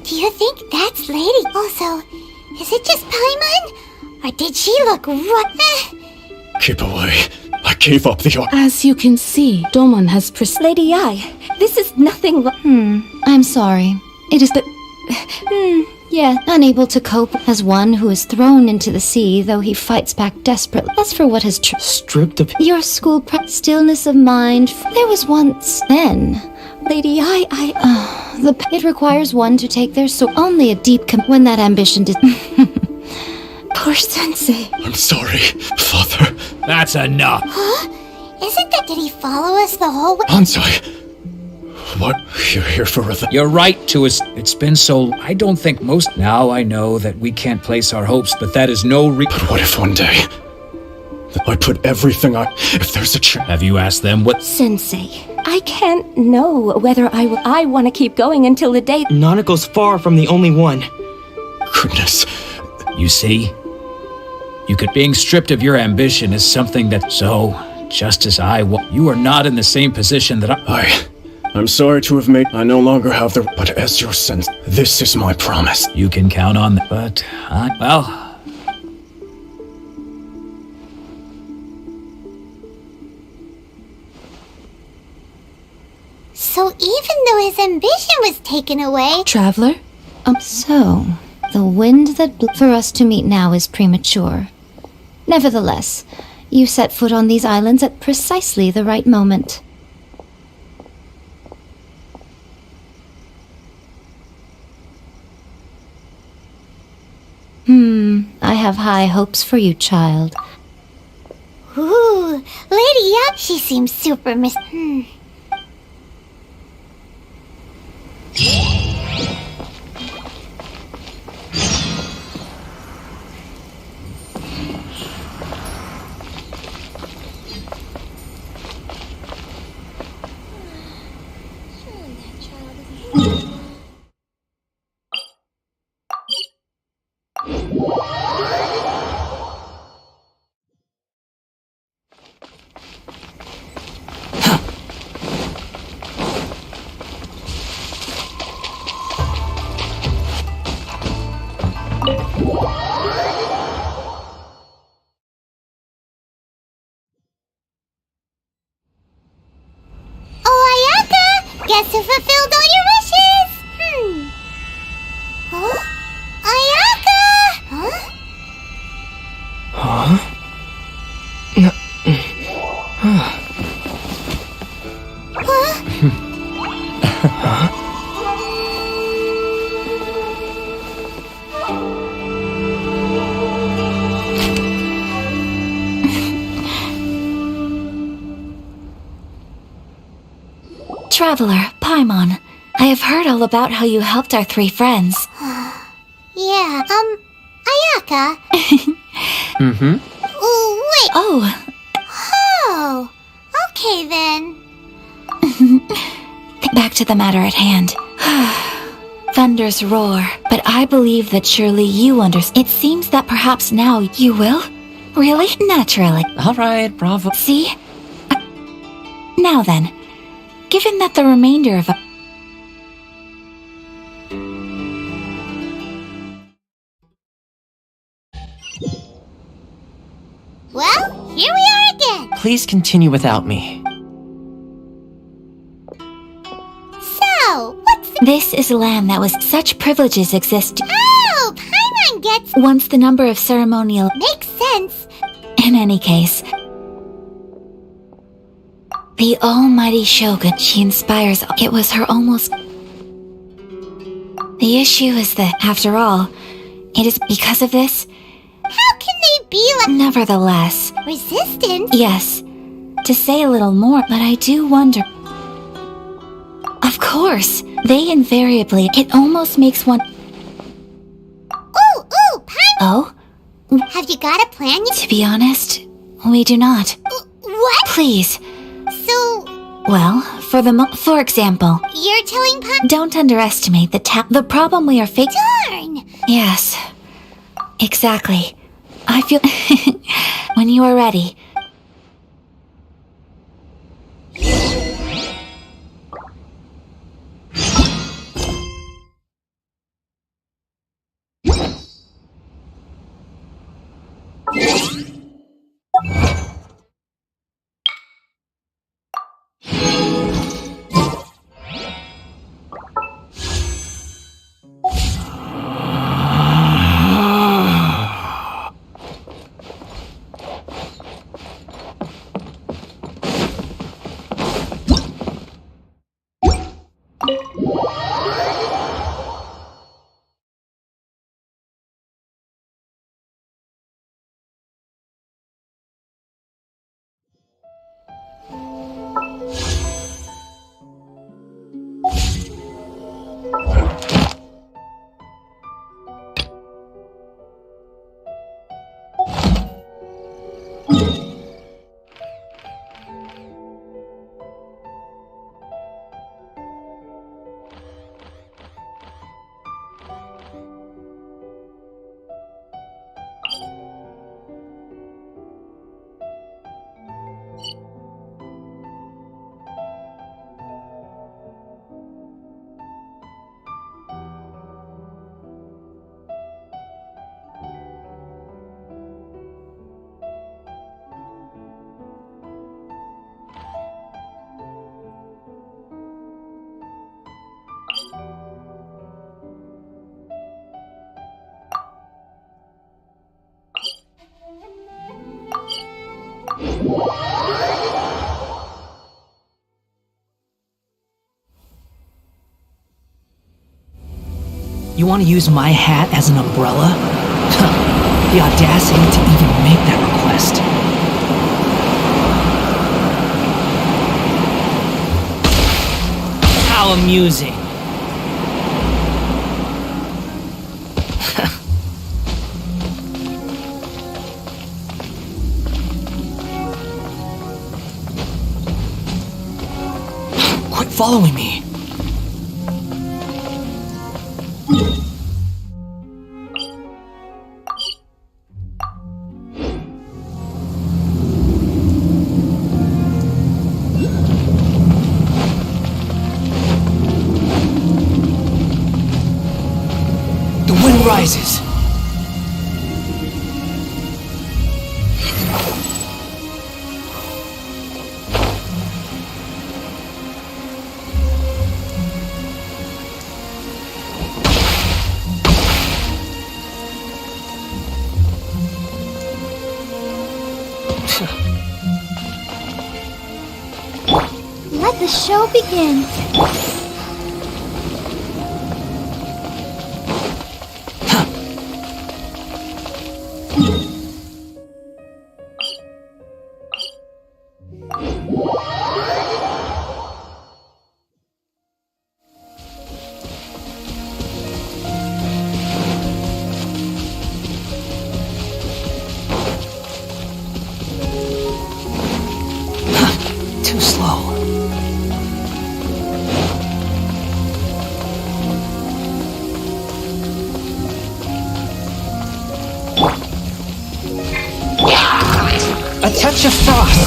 Do you think that's Lady? Also, is it just Paimon? Or did she look Keep away. I gave up the... As you can see, Domon has Lady Yai, this is nothing but... I'm sorry. It is the... Yeah, unable to cope as one who is thrown into the sea, though he fights back desperately. As for what has stripped of... Your school stillness of mind, there was once then... Lady Yai, it requires one to take their soul. Only a deep when that ambition did... Poor Sensei. I'm sorry, Father. That's enough. Huh? Isn't that... Did he follow us the whole way? Ansai. What? You're here for a... You're right to us. It's been so... I don't think most... Now I know that we can't place our hopes, but that is no But what if one day... I put everything I... If there's a chance... Have you asked them what... Sensei, I can't know whether I want to keep going until the day... Nanako's far from the only one. Goodness. You see? Being stripped of your ambition is something that... So, just as you are not in the same position that I'm sorry to have made... I no longer have the... But as your sense, this is my promise. You can count on that, but... well... So even though his ambition was taken away... Traveler? So, the wind that blew for us to meet now is premature. Nevertheless, you set foot on these islands at precisely the right moment. I have high hopes for you, child. Ooh, Lady Yup, she seems super Oh, Ayaka! Guess who fulfilled all your wishes? Huh? Ayaka! Huh? Huh? Traveler, Paimon, I have heard all about how you helped our 3 friends. Yeah, Ayaka? Mm-hmm. Wait. Oh. Oh. Okay then. Back to the matter at hand. Thunders roar, but I believe that surely you understand. It seems that perhaps now you will? Really? Naturally. Alright, bravo. See? Now then, given that the remainder of Well, here we are again. Please continue without me. So, what's this is land that was such privileges exist. Oh, Paimon gets Once the number of ceremonial makes sense. In any case, the almighty Shogun she inspires, it was her almost... The issue is that, after all, it is because of this... How can they be like... Nevertheless... Resistance? Yes. To say a little more, but I do wonder... Of course, they invariably... It almost makes one... Ooh, Paimon! Oh? Have you got a plan yet? To be honest, we do not. What? Please. So... Well, for example... You're telling Paimon... Don't underestimate the problem we are facing... Darn! Yes. Exactly. I feel... When you are ready... You want to use my hat as an umbrella? The audacity to even make that request. How amusing. Quit following me. The wind rises. Let the show begin. Too slow. A touch of frost.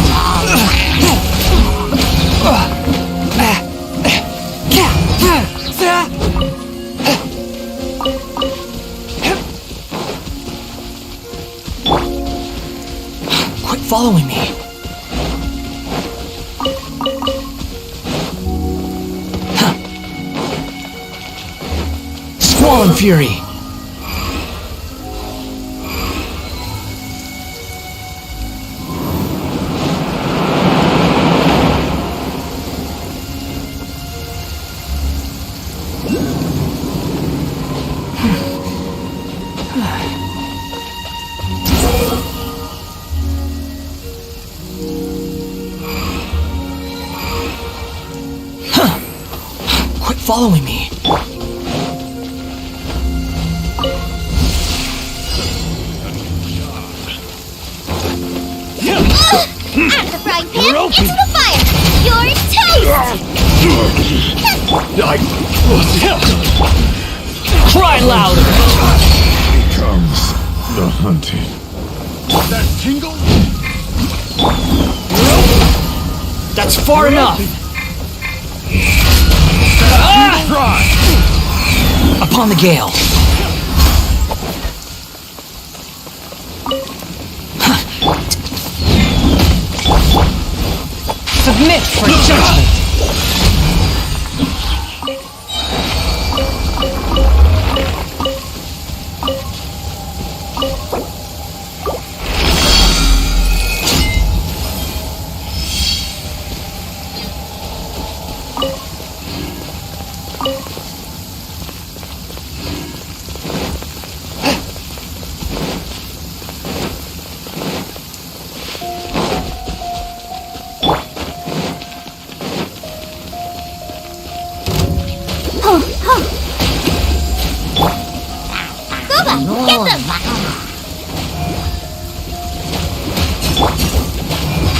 Quit following me. Squall and Fury. Quit following me. Out of the frying pan, into the fire! You're toast! Cry louder! Comes the hunting. That tingle? That's far enough! Upon the gale. Submit for judgment!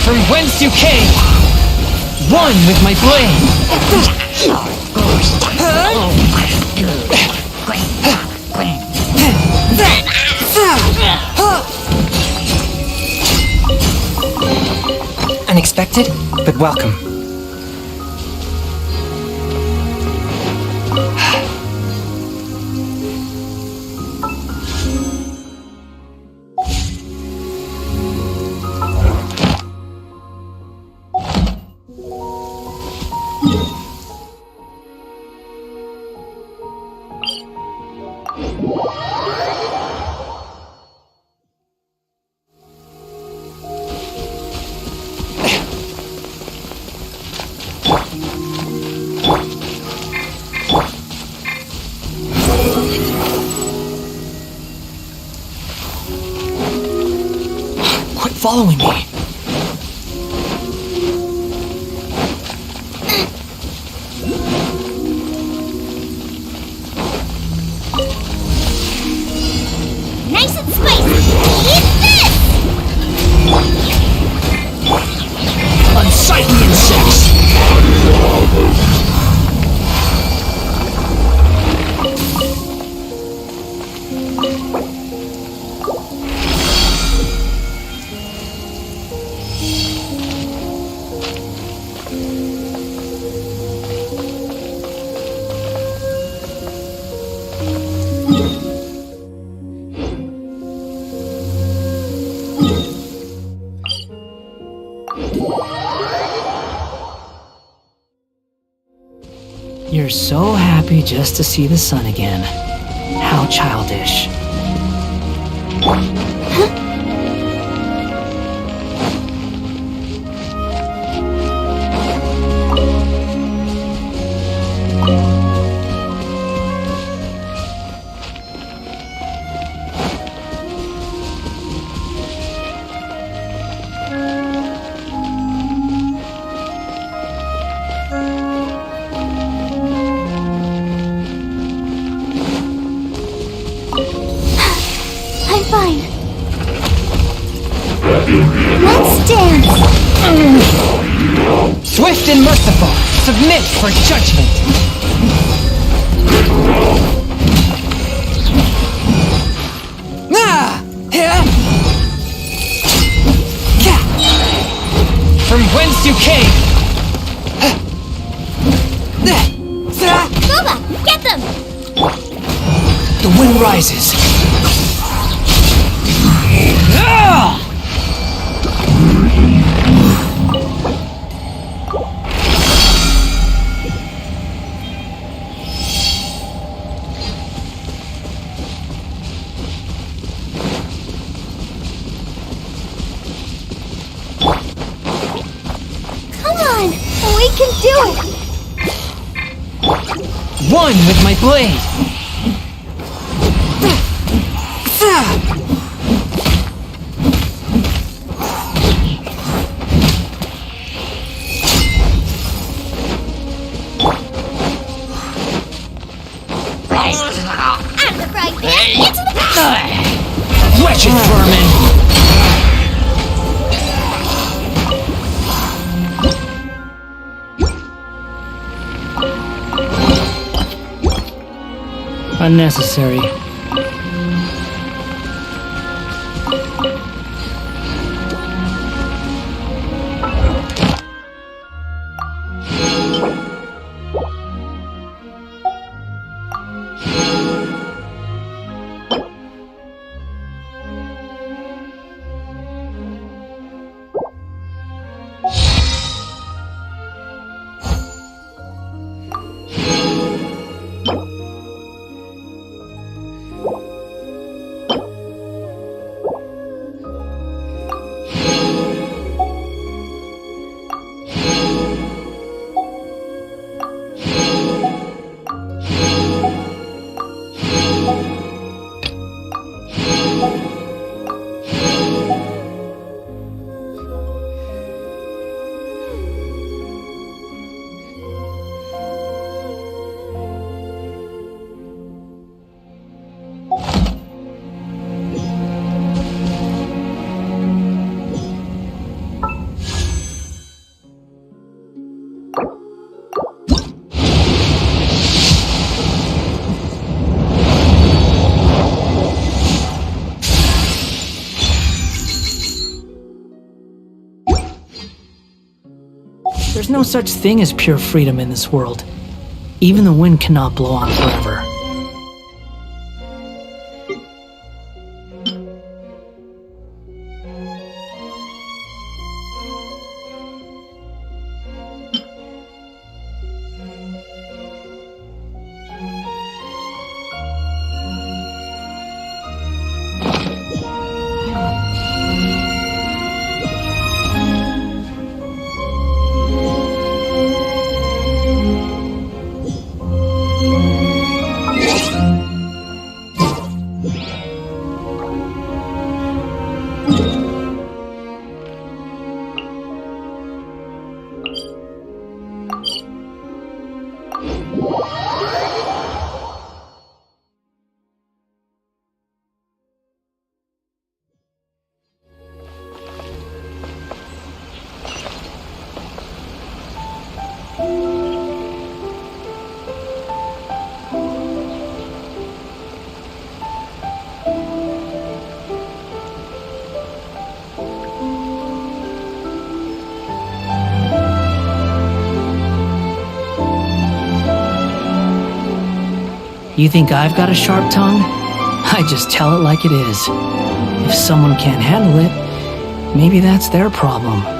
From whence you came, one with my blade. Unexpected, but welcome. Quit following me. Sight the insects! You're so happy just to see the sun again. How childish. I'm fine. Let's dance. Swift and merciful, submit for judgment. Ah! Yeah. From whence you came. Boba, get them! The wind rises. Come on, we can do it! One with my blade. Out of the frying pan, into the pot! Wretched vermin. Unnecessary. There's no such thing as pure freedom in this world. Even the wind cannot blow on forever. You think I've got a sharp tongue? I just tell it like it is. If someone can't handle it, maybe that's their problem.